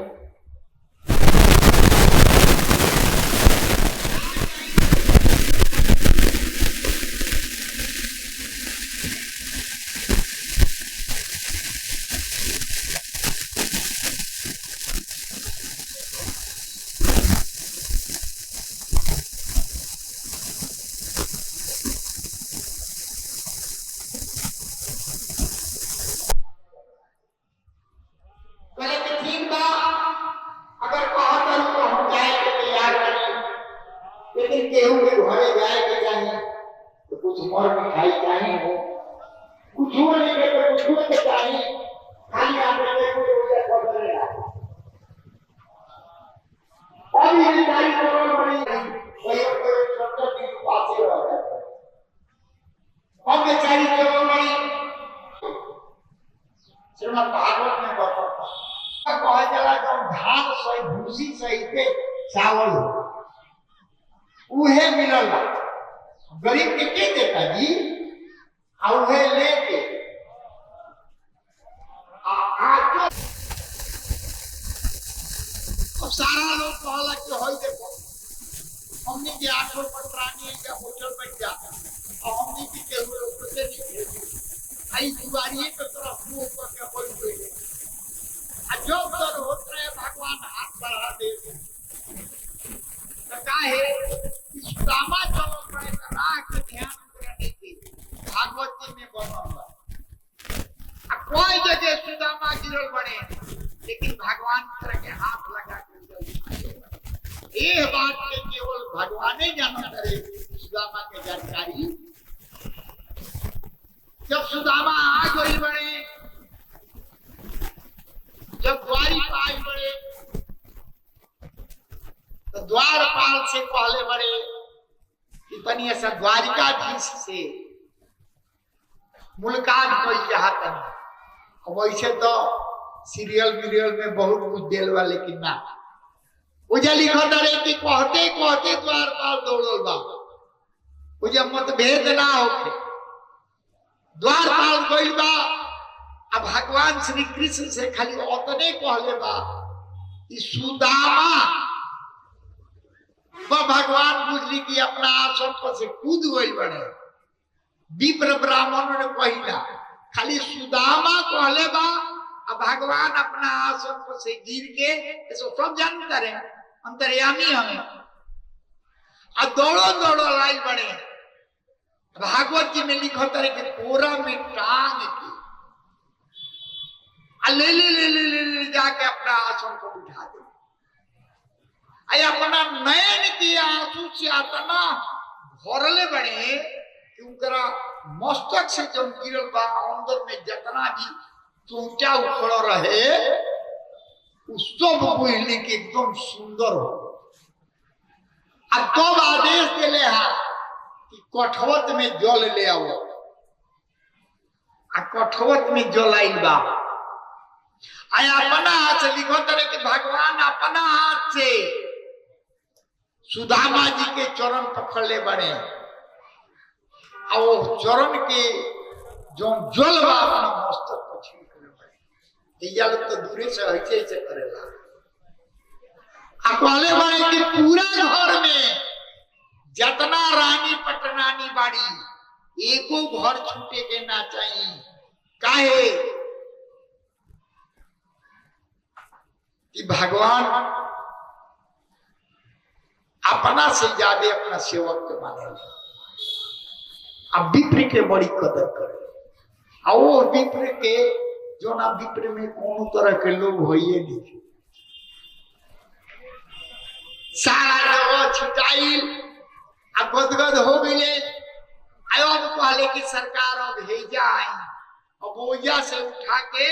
चावल उहे मिलल गरीब के देता जी, उहे लेके अब सारा लोग कहला कि होई देखो हमने के 8 पटरानी का होटल बन जा, और हमने की के हुए कुछ नहीं आई दुआरिये के तरफ मुंह करके बोल गए। जो कर होत रहे भगवान हाथ बढ़ा दे सुदामा चलो राह के ध्यान करने की भागवत जी में बनल कोई जगह सुदामा लेकिन भगवान तरह के हाथ लगा कर ये बात के केवल भगवान ही जाना करे सुदामा के जानकारी। जब सुदामा आ गई बड़े, जब द्वारिका आई बड़े, तो द्वारपाल से पहले बड़े कि तनी ऐसा द्वारिकाधीश से मुलाकात कोई चाहता नहीं। वैसे तो सीरियल वीरियल में बहुत कुछ दिल बा, लेकिन ना उजा लिखा रहे कि कहते कहते द्वारपाल दौड़ल बा, उजा मतभेद ना होके द्वारपाल गइल बा। अब भगवान श्री कृष्ण से खाली उतने कहले बा कि सुदामा भगवान बुझली कि अपना आसन पर से कूद गइल बड़े। विप्र ब्राह्मण ने कहिला खाली सुदामा कहले बा, अब भगवान अपना आसन पर से गिर के ऐसा सब जानता रहे अंतर्यामी हमें अब दौड़ो दौड़ो लाई बड़े। भागवत जी में लिखो तरह के कोरा में टांग के ले ले ले ले ले ले जाके अपना आसन को बिठा दे। अपना नयन के आंसू से आतना भरले बड़े कि उनका मस्तक से जब गिरल बा अंदर में जितना भी चोटा उखड़ रहे उस सब बुझली के एकदम सुंदर हो। अब तब आदेश दिले हा कि कठवत में जल ले आओ। कठवत में जल आइल बा। अपना हाथ से लिखो तरह कि भगवान अपना हाथ से सुदामा जी के चरण पकड़ ले बड़े और वो चरण के जो जल बा अपना मस्तक पर छिड़क ले बड़े। ये लोग तो दूरे से ऐसे ऐसे करेला। कहले बड़े कि पूरा घर में जितना रानी पटरानी बाड़ी एको घर छूटे के ना चाहिए। काहे कि भगवान अपना से ज्यादा अपना सेवक के माने। अब विप्र के बड़ी कदर करे और वो विप्र के जो ना विप्र में कौन तरह के लोग होइए नहीं। सारा जगह छिटाई अब गदगद हो गए। अब कहले कि सरकार अब भेजा आई और बोझा से उठा के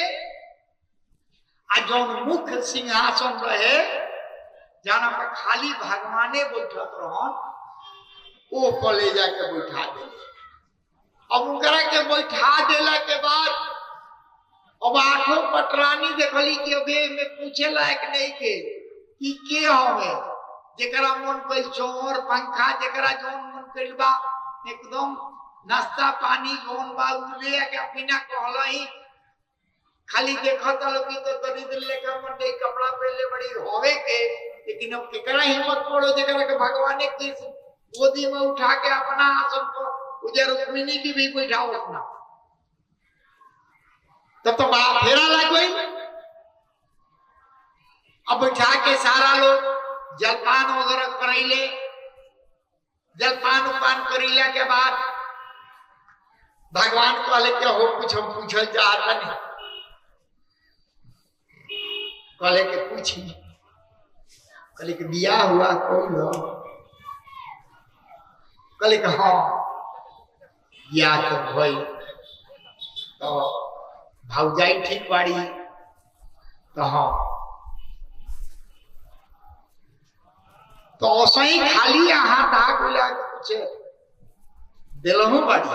जो मुख्य सिंहासन रहे जाना पर खाली भगवाने बैठत रहन वो कले जाके बैठा दे। अब उनकरा के बैठा देला के बाद अब आठों पटरानी देखली कि अबे में पूछे लायक नहीं के हवे जेकरा मन कइल चोर पंखा जेकरा जोन मन कइल बा एकदम नाश्ता पानी जोन बा उले के बिना कहलही खाली देखत लोग तो दरिद्र लेखा मन दे कपड़ा पहले बड़ी होवे के। लेकिन अब केकरा हिम्मत पड़ो जेकरा के भगवान के गोदी में उठा के अपना आसन पर उधर रुक्मिणी की भी बैठाओ अपना तब तो बड़ा फेरा लग गई। अब बैठा के सारा लोग जलपान वगैरह करैले। जलपान उपान करेला के बाद भगवान कहले के हो कुछ हम पूछल चाहता नहीं। कहले के पूछी। कहले के बियाह हुआ कौन हो? कहले के हाँ बियाह तो भई तो भौजाई ठीक बाड़ी तो हाँ तो सही खाली हाथ आगुला कुछ दिलहु बाड़ी।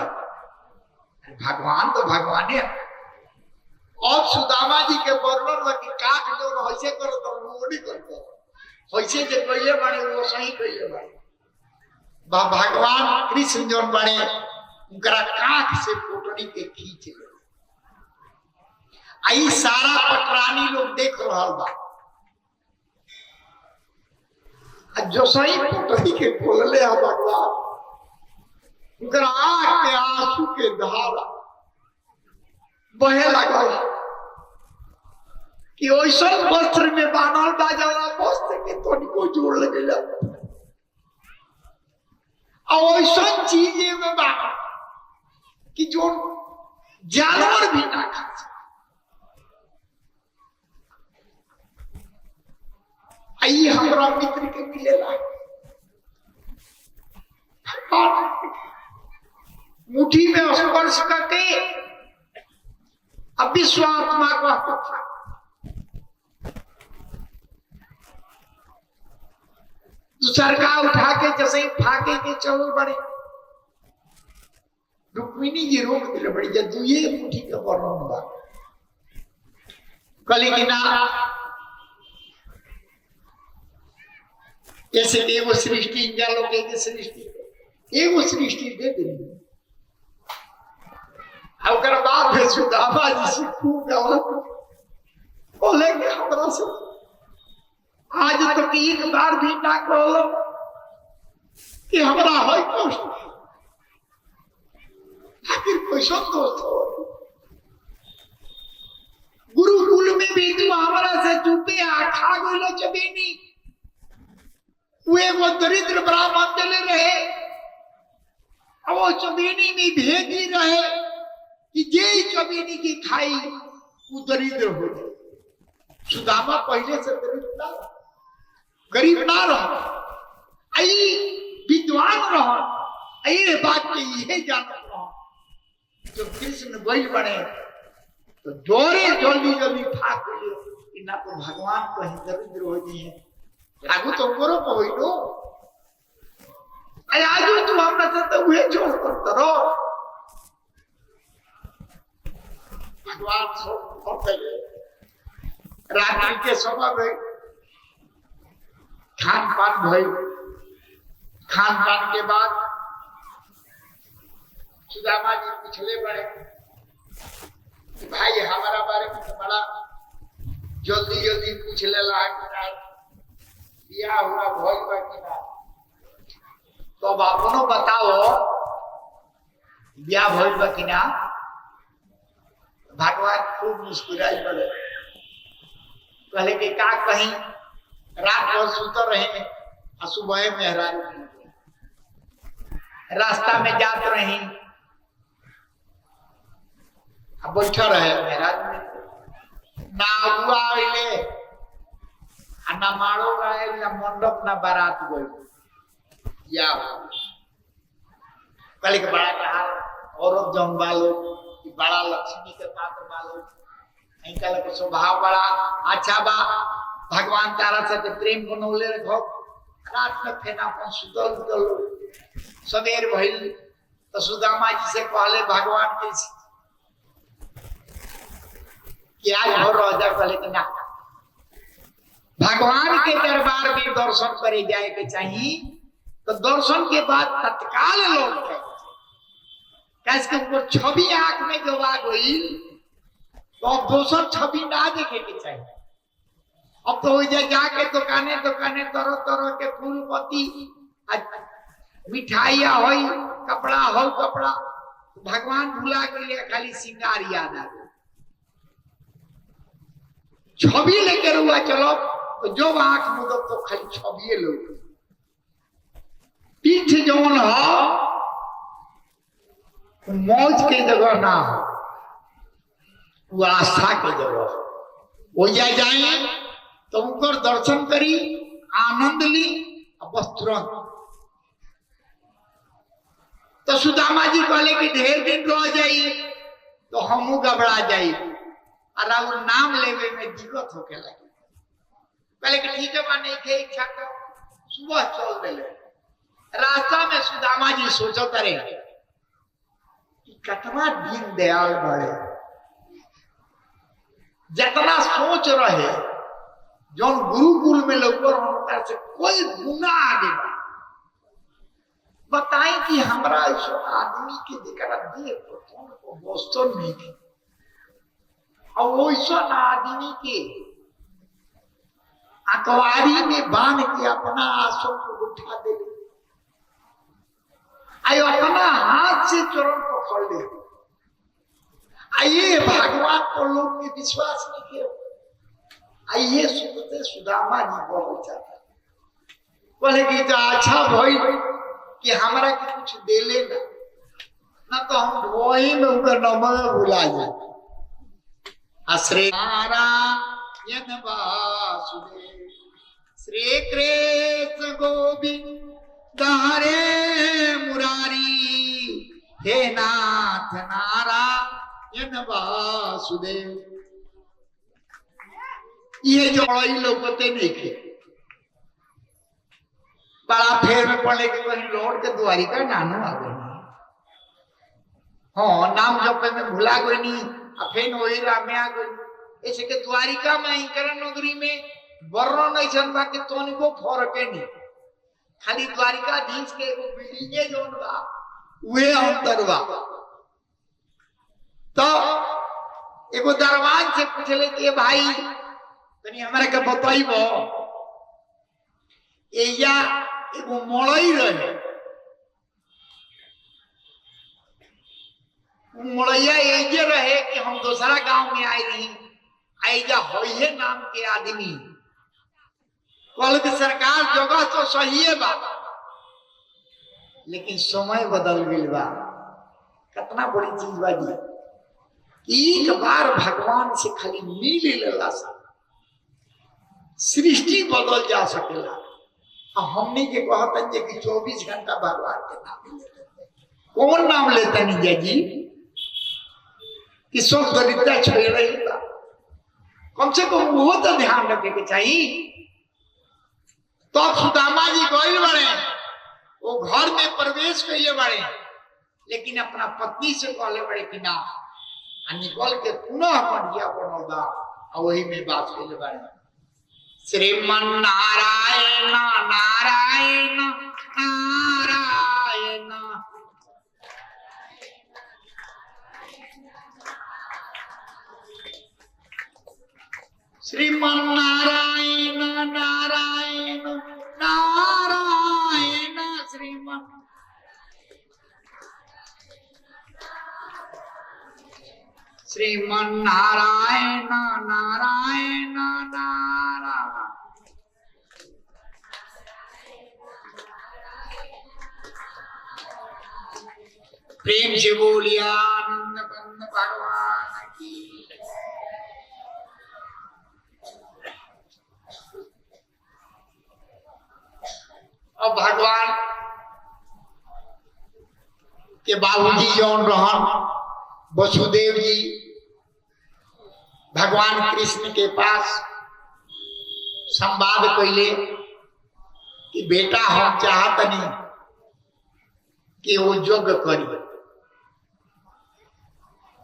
भगवान तो भगवाने। और सुदामा जी के वर्णन कि काट जो ऐसे करो तो वो नहीं करते ऐसे जो कैले बने वो सही कैले बने। भगवान कृष्ण जो बने उनका काख से पोटरी के खींच ले। आई सारा पटरानी लोग देख रहा बा जो सही पोटरी के खोलले है भगवान उनका आँख के आंसू के धारा बहे लगा कि ऐसा वस्त्र में बानल बाजारा वस्त्र के तनिको जोड़ लगे और ऐसा चीजें में बानल कि जो जानवर भी ना खा आई हमरा मित्र के मिलेला मुट्ठी में स्पर्श करके अब विश्वात्मा को था। सरका उठा के जैसे ही फाके के चलो बड़े रुक्मिणी जी रोक दिले बड़ी जदू ये मुट्ठी के वर्णन बा कली की ना ऐसे एगो सृष्टि जालो के सृष्टि एगो सृष्टि दे दे और बाद में सुदामा जी से खूब बोले कि हमरा से आज तक एक बार भी ना कहो कि हमरा है कष्ट आखिर कोई संतोष हो गुरुकुल में भी तू हमरा से चुपे खा गइलो चबेनी वो दरिद्र ब्राह्मण चले रहे अब वो चबेनी में भेजी रहे कि जे चबेनी की खाई वो दरिद्र हो जाए। सुदामा पहले से दरिद्र गरीब ना रहो आई विद्वान रहो आई बात के ये जानत रहो जो कृष्ण बैल बने तो जोरे जल्दी जल्दी भाग गए कि ना तो भगवान कहीं दरिद्र हो जाए लागू तो करो कहलो आई आजू तू हमरा से तो वही जोड़ करत रहो भगवान सब करते रात्रि के समय में खान पान भई खान पान के बाद सुदामा जी पिछले बड़े कि भाई हमारा बारे में तो बड़ा जल्दी जल्दी पूछ लेला बिया हुआ भई बा कि ना तो अब अपनो बताओ बिया भई बा कि ना। भगवान खूब मुस्कुराई बोले पहले कि का कहीं रात भर सुतर रहे और सुबह मेहरारू रास्ता में जात रही अब बैठा रहे मेहरारू ना हुआ आइले ना मारो गए ना मंडप ना बारात गई या पहले के बड़ा कहा औरत जौन बालो बड़ा लक्ष्मी के पात्र बालो इनका के स्वभाव बड़ा अच्छा बा भगवान तारा से प्रेम बनौले रखो रात में फेना अपन सुतल उतल सवेर भइल तो सुदामा जी से कहले भगवान के क्या घर राजा कहले कि ना भगवान के दरबार में दर्शन करे जाए के चाहिए तो दर्शन के बाद तत्काल लौट गए कैसे उनको छवि आंख में जो आ गई तो अब दोसर छवि ना देखे के चाहिए। अब तो जाके दुकाने दुकाने तरह तरह के फूल पत्ती मिठाइया हो कपड़ा हो कपड़ा भगवान भुला के लिए खाली श्रृंगार याद आ गया छवि लेकर हुआ चलो तो जो आंख मुदो तो खाली छवि लो पीठ जौन हो मौज के जगह ना हो वो आस्था के जगह हो जाए तो उनकर दर्शन करी आनंद ली बस तुरंत। तो सुदामा जी कहले कि ढेर दिन रह जाई तो हमू घबरा जाई और वो नाम लेवे में दिक्कत होके लगी कहले कि ठीक है माने के इच्छा तो सुबह चल देले रास्ता में सुदामा जी सोचो करे कि कितना दिन दयाल बढ़े जितना सोच रहे जो गुरुकुल में लोग से कोई गुना आगे बताएं कि हमारा ऐसा आदमी के दिखा देख को दोस्तों नहीं थी और वैसा आदमी के अखबारी में बांध के अपना आंसू को उठा दे आयो अपना हाथ से चरण पकड़ ले आइए भगवान को लोग में विश्वास नहीं किया आइए सुनते सुदामा जी बहुत चाहता बोले कि तो अच्छा भाई कि हमारा के कुछ दे लेना ना तो हम वही में उनका नंबर भुला जाए आश्रय नारायण वासुदेव श्री कृष्ण गोविंद हरे मुरारी, हे नाथ नारायण वासुदेव। ये जो लोगों नहीं थे, बड़ा फेर में पड़े के कहीं लौट के द्वारिका नानू आ गए। हाँ, नाम जपे में भुला गई नहीं, फिर वही राम में आ गई। ऐसे के द्वारिका में इंकर नगरी में वर्णन नहीं जनता कि तोनिको फर्क नहीं, खाली द्वारिकाधीश के एगो बिल्डिंगे जोन बा वे अंतर बा। तो एगो दरबान से पूछले कि भाई तनी हमरा के बताइबो, एया एगो मड़ई रहे, मड़ैया एजे रहे कि हम दूसरा गांव में आई रही, आईजा होइहे नाम के आदमी कल की सरकार जगह तो सही है बा, लेकिन समय बदल गई बा। कितना बड़ी चीज बा जी, एक बार भगवान से खाली मिल लेला सा सृष्टि बदल जा सकेला। हमने के कहता है कि 24 घंटा भगवान के नाम लेते, कौन नाम लेता नहीं जी कि सब दरिद्रता छोड़ रही था। कम से कम वो तो ध्यान रखे के चाहिए। तो सुदामा जी गइल बड़े, वो घर में प्रवेश कइले बड़े, लेकिन अपना पत्नी से कहले बड़े कि ना, निकल के पुनः बढ़िया बनल बा, वही में बात कइले बड़े। श्रीमन नारायण नारायण नारायण, श्रीमन नारायण नारायण नारायण, श्रीमन श्रीमन नारायण नारायण नारायण। प्रेम से बोलिया आनंद कंद भगवान की। और भगवान के बाबूजी जौन रहन वसुदेव जी, भगवान कृष्ण के पास संवाद कैले कि बेटा हम चाहतनी कि वो यज्ञ करी।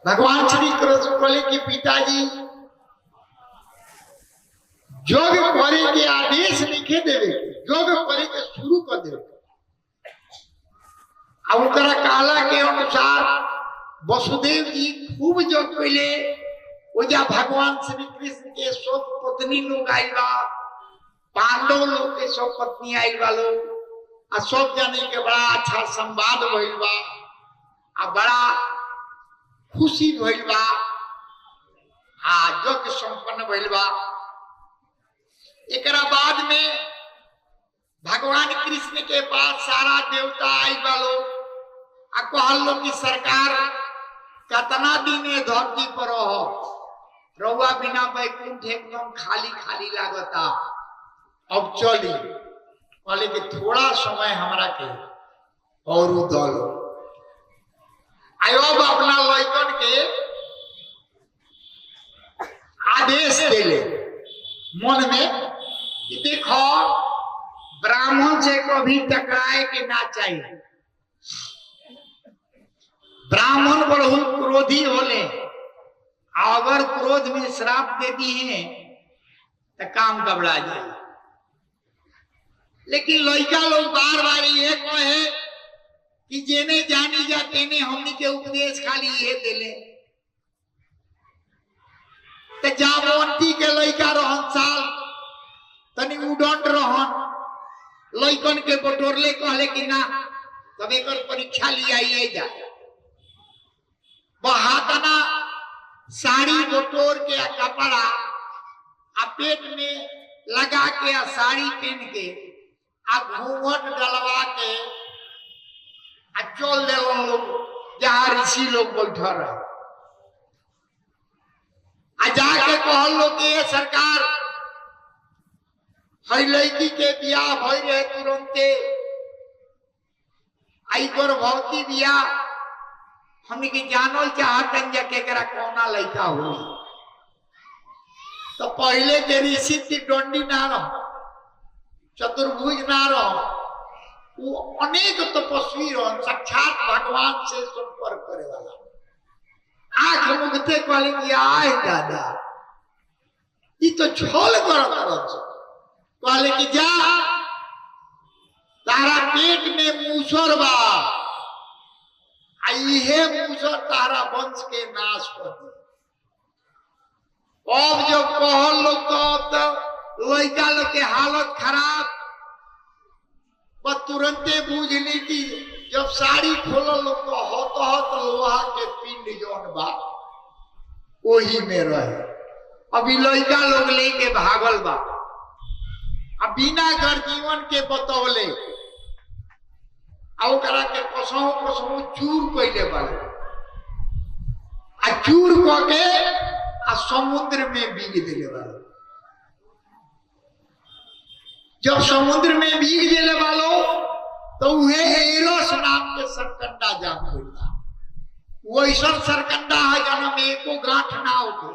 भगवान श्री कृष्ण बोले कि पिताजी यज्ञ करे के आदेश लिखे देवे, यज्ञ करे के शुरू कर देवे। कहला के अनुसार वसुदेव जी खूब यज्ञ कैले। ओजा भगवान श्री कृष्ण के सब पत्नी लोग आइल बा, पांडव लोग के सब पत्नी आइल बा लोग, आ सब जाने के बड़ा अच्छा संवाद भइल बा, आ बड़ा खुशी भइल बा, आ यज्ञ संपन्न भइल बा। एकरा बाद में भगवान कृष्ण के पास सारा देवता आइल बा लोग, आ कहल लोग कि सरकार कितना दिन धरती पर रहुआ बिना बैकुंठ एकदम खाली खाली लागता, अब चली। कहले कि थोड़ा समय हमरा के और दल आयो, अपना लड़कन के आदेश देले मन में कि देखो ब्राह्मण से कभी टकराए के ना चाहिए। ब्राह्मण बहुत क्रोधी होले, अगर क्रोध में श्राप दे दी है तो काम गबड़ा जाए। लेकिन लड़का लोग बार बार ये कहे कि जेने जानी जा तेने हमनी के उपदेश खाली ये दिले। तो जामवंती के लड़का रहन साल तनी उडंड रहन, लड़कन के बटोरले कहले कि ना तब एक परीक्षा लिया ये जा। बहातना साड़ी बटोर के कपड़ा आ पेट में लगा के आ साड़ी पहन के आ घूंघट डलवा के आ चल दे लोग जहाँ ऋषि लोग बैठा रहे। आ जाके कहल लोग कि सरकार हई लड़की के बियाह भई रहे तुरंते आई गर्भवती बियाह हमने के जानल चाहतन जा केकरा कौना लड़का हुई तो पहले के ऋषि की डंडी ना रहो चतुर्भुज ना रहो वो अनेक तपस्वी रहो साक्षात भगवान से संपर्क करे वाला आंख मुगते कहले कि आय दादा ये तो छल करत कहले कि जा तारा पेट में मूसर बा इहे मूसर तारा वंश के नाश कर दी अब जब कहल लोग तो लड़का लोग के हालत खराब बस तुरंते बूझ ली कि जब साड़ी खोलल लोग तो हत लोहा के पिंड जौन बा वही में रहे अभी लड़का लोग लेके भागल बा अब बिना गर्जीवन के बतौले ओकरा के कसहू कसहू चूर कैले बाले आ चूर करके आ समुद्र में बीग दिले बाले जब समुद्र में बीग दिले बालो तो वह एरोस नाम के सरकंडा जाम गया वैसा सरकंडा है जन्म एको गांठ ना होके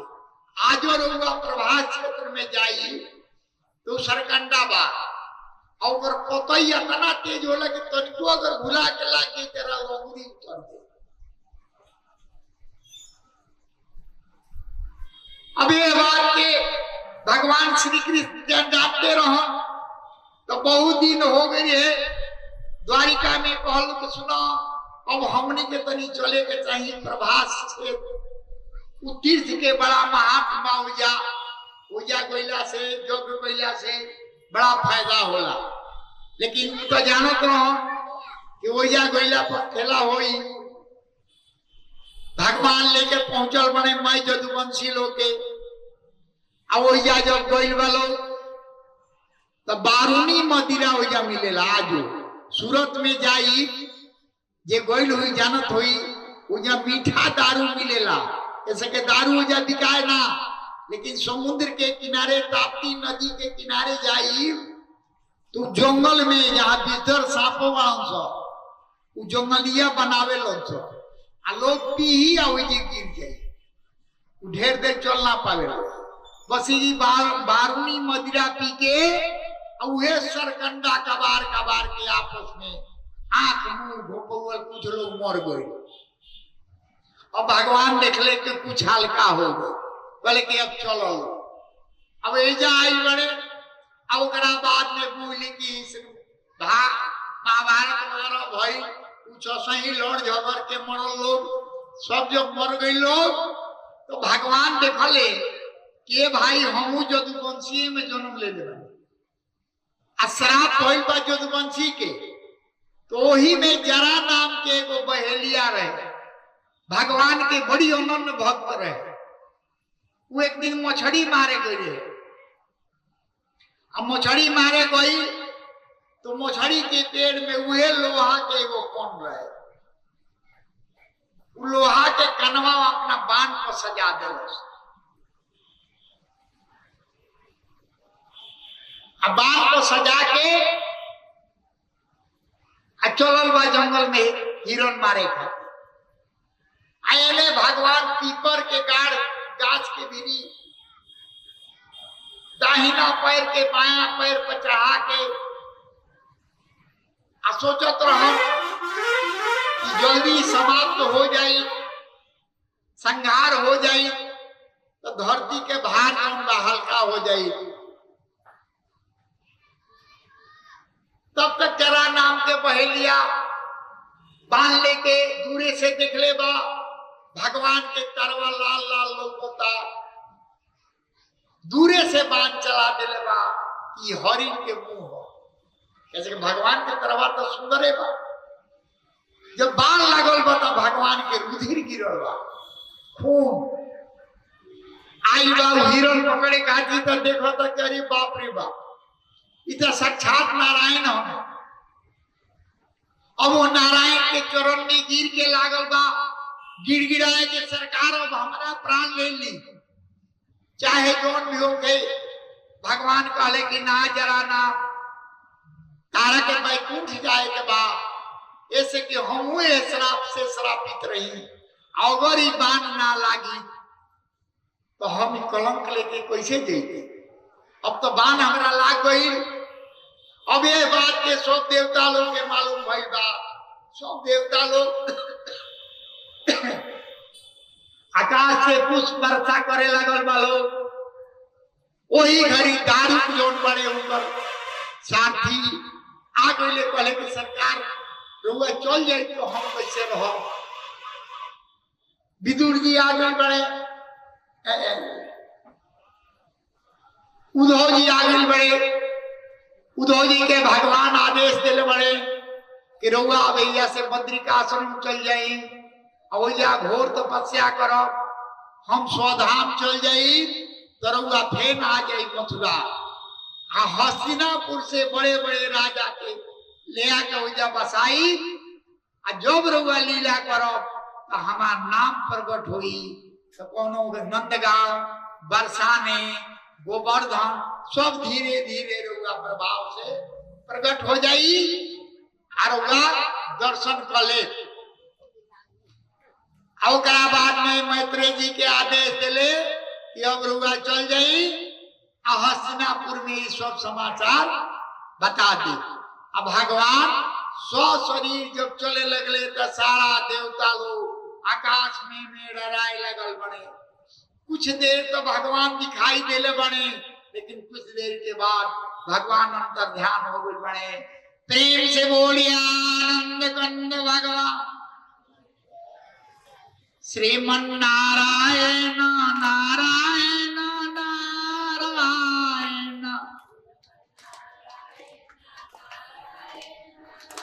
आजो रहुआ प्रभास क्षेत्र में जाई तो सरकंडा बा और पतई इतना तेज होला कि तनिको अगर भुला के लागे तेरा अंगुरी उतर दे अब ये बात के भगवान श्री कृष्ण जानते रहो तो बहुत दिन हो गए है द्वारिका में कहलू कि सुनो अब हमने के तनी चले के चाहिए प्रभास क्षेत्र तीर्थ के बड़ा महात्मा पूजा कोयला से यज्ञ कोयला से बड़ा फायदा होला लेकिन तो जानत रहो कि ओजा गोइला पर खेला होई भगवान लेके पहुंचल बने मई जदुवंशी लोग के आ ओजा जब गोइल वालो तो बारूनी मदिरा ओजा मिलेला आजो सूरत में जाई जे गोइल हुई जानत हुई ओजा मीठा दारू मिलेला ऐसे के दारू ओजा बिकाए ना लेकिन समुद्र के किनारे ताप्ती नदी के किनारे जाई तो जंगल में जहाँ भीतर सांपो बाड़न जंगलिया बनावे आ लोग पी ही गिर जाए ढेर देर चल ना पावे बस ये बारूनी मदिरा पी के उहे सरकंडा कबार कबार के आपस में आंख मुंह घोपौल कुछ लोग मर गए अब भगवान देखले कि कुछ हल्का हो गए बोले कि अब चलो अब एजा आई बड़े अब ओकरा बाद में बोली कि महाभारत वगैरह भाई कुछ सही लड़ झगड़ के मरल लोग सब जब मर गए लोग तो भगवान देखले कि भाई हमू जदुवंशी में जन्म ले ले श्राप भइल बा जदुवंशी के तो वही में जरा नाम के एगो बहेलिया रहे भगवान के बड़ी अनन्य भक्त रहे वो एक दिन मछली मारे गई अब मछली मारे गई तो मछली के पेड़ में वह लोहा के एगो कौन रहे लोहा के कनवा अपना बांध पर सजा दे बांध पर सजा के चलल बा जंगल में हिरन मारे आये भगवान पीपर के गाछ के बिरी दाहिना पैर के बाया पैर पर चढ़ा के सोचत रहो कि जल्दी समाप्त हो जाए संहार हो जाए तो धरती के भार हल्का हो जाए तब तक जरा नाम के बहेलिया बांध लेके दूरे से देख ले बा भगवान के तरवा लाल लाल लोगोता दूरे से बांध चला दिले बा कि हरिण के मुंह हो कैसे भगवान के तरवा तो सुंदर है बा जब बाण लागल बा तो भगवान के रुधिर गिरल बा खून आई बा हिरण पकड़े काटी तो देखो तो अरे बाप रे बाप इतना साक्षात नारायण हो अब वो नारायण के चरण में गिर के लागल बा गिड़गिड़ाए के सरकार अब हमारा प्राण ले ली चाहे कौन भी हो गए भगवान कहले कि ना जरा ना तारा के बैकुंठ जाए के बाद ऐसे कि हम श्राप से श्रापित रही, अगर ही बाण ना लागी तो हम कलंक लेके कैसे जेते। अब तो बाण हमरा लाग गई। अब ये बात के सब देवता लोग के मालूम भइल बा। सब देवता लोग आकाश से पुष्प वर्षा करे लगल बा लोग। वही घड़ी दारू जोन बड़े ऊपर साथी आ गए, कहले कि सरकार रुआ चल जाए तो हम कैसे रहो। विदुर जी आ गए बड़े, उद्धव जी आ गए बड़े। उद्धव जी के भगवान आदेश दिले बड़े कि रुआ भैया से बद्रिकाश्रम चल जाई, अवैया घोर तपस्या करो, हम स्वधाम चल जाई तो रुआ फेन आ जाई मथुरा। हस्तिनापुर से बड़े बड़े राजा के ले आके वैया बसाई। जब रुआ लीला करो तो हमार नाम प्रकट हुई। तो कोनो नंदगांव, बरसाने, गोवर्धन सब धीरे धीरे रुआ प्रभाव से प्रकट हो जाई और रुआ दर्शन कर ले। ओकरा बाद में मैत्रेय जी के आदेश दिले कि अब रुआ चल जाई, हस्तिनापुर में सब समाचार बता दी। अब भगवान शरीर जब चले लगले तो सारा देवता लोग आकाश में डराए लगल बने। कुछ देर तो भगवान दिखाई देले बने, लेकिन कुछ देर के बाद भगवान अंतर ध्यान हो गए बने। प्रेम से बोलिया आनंद कंद भगवान श्रीमन नारायण नारायण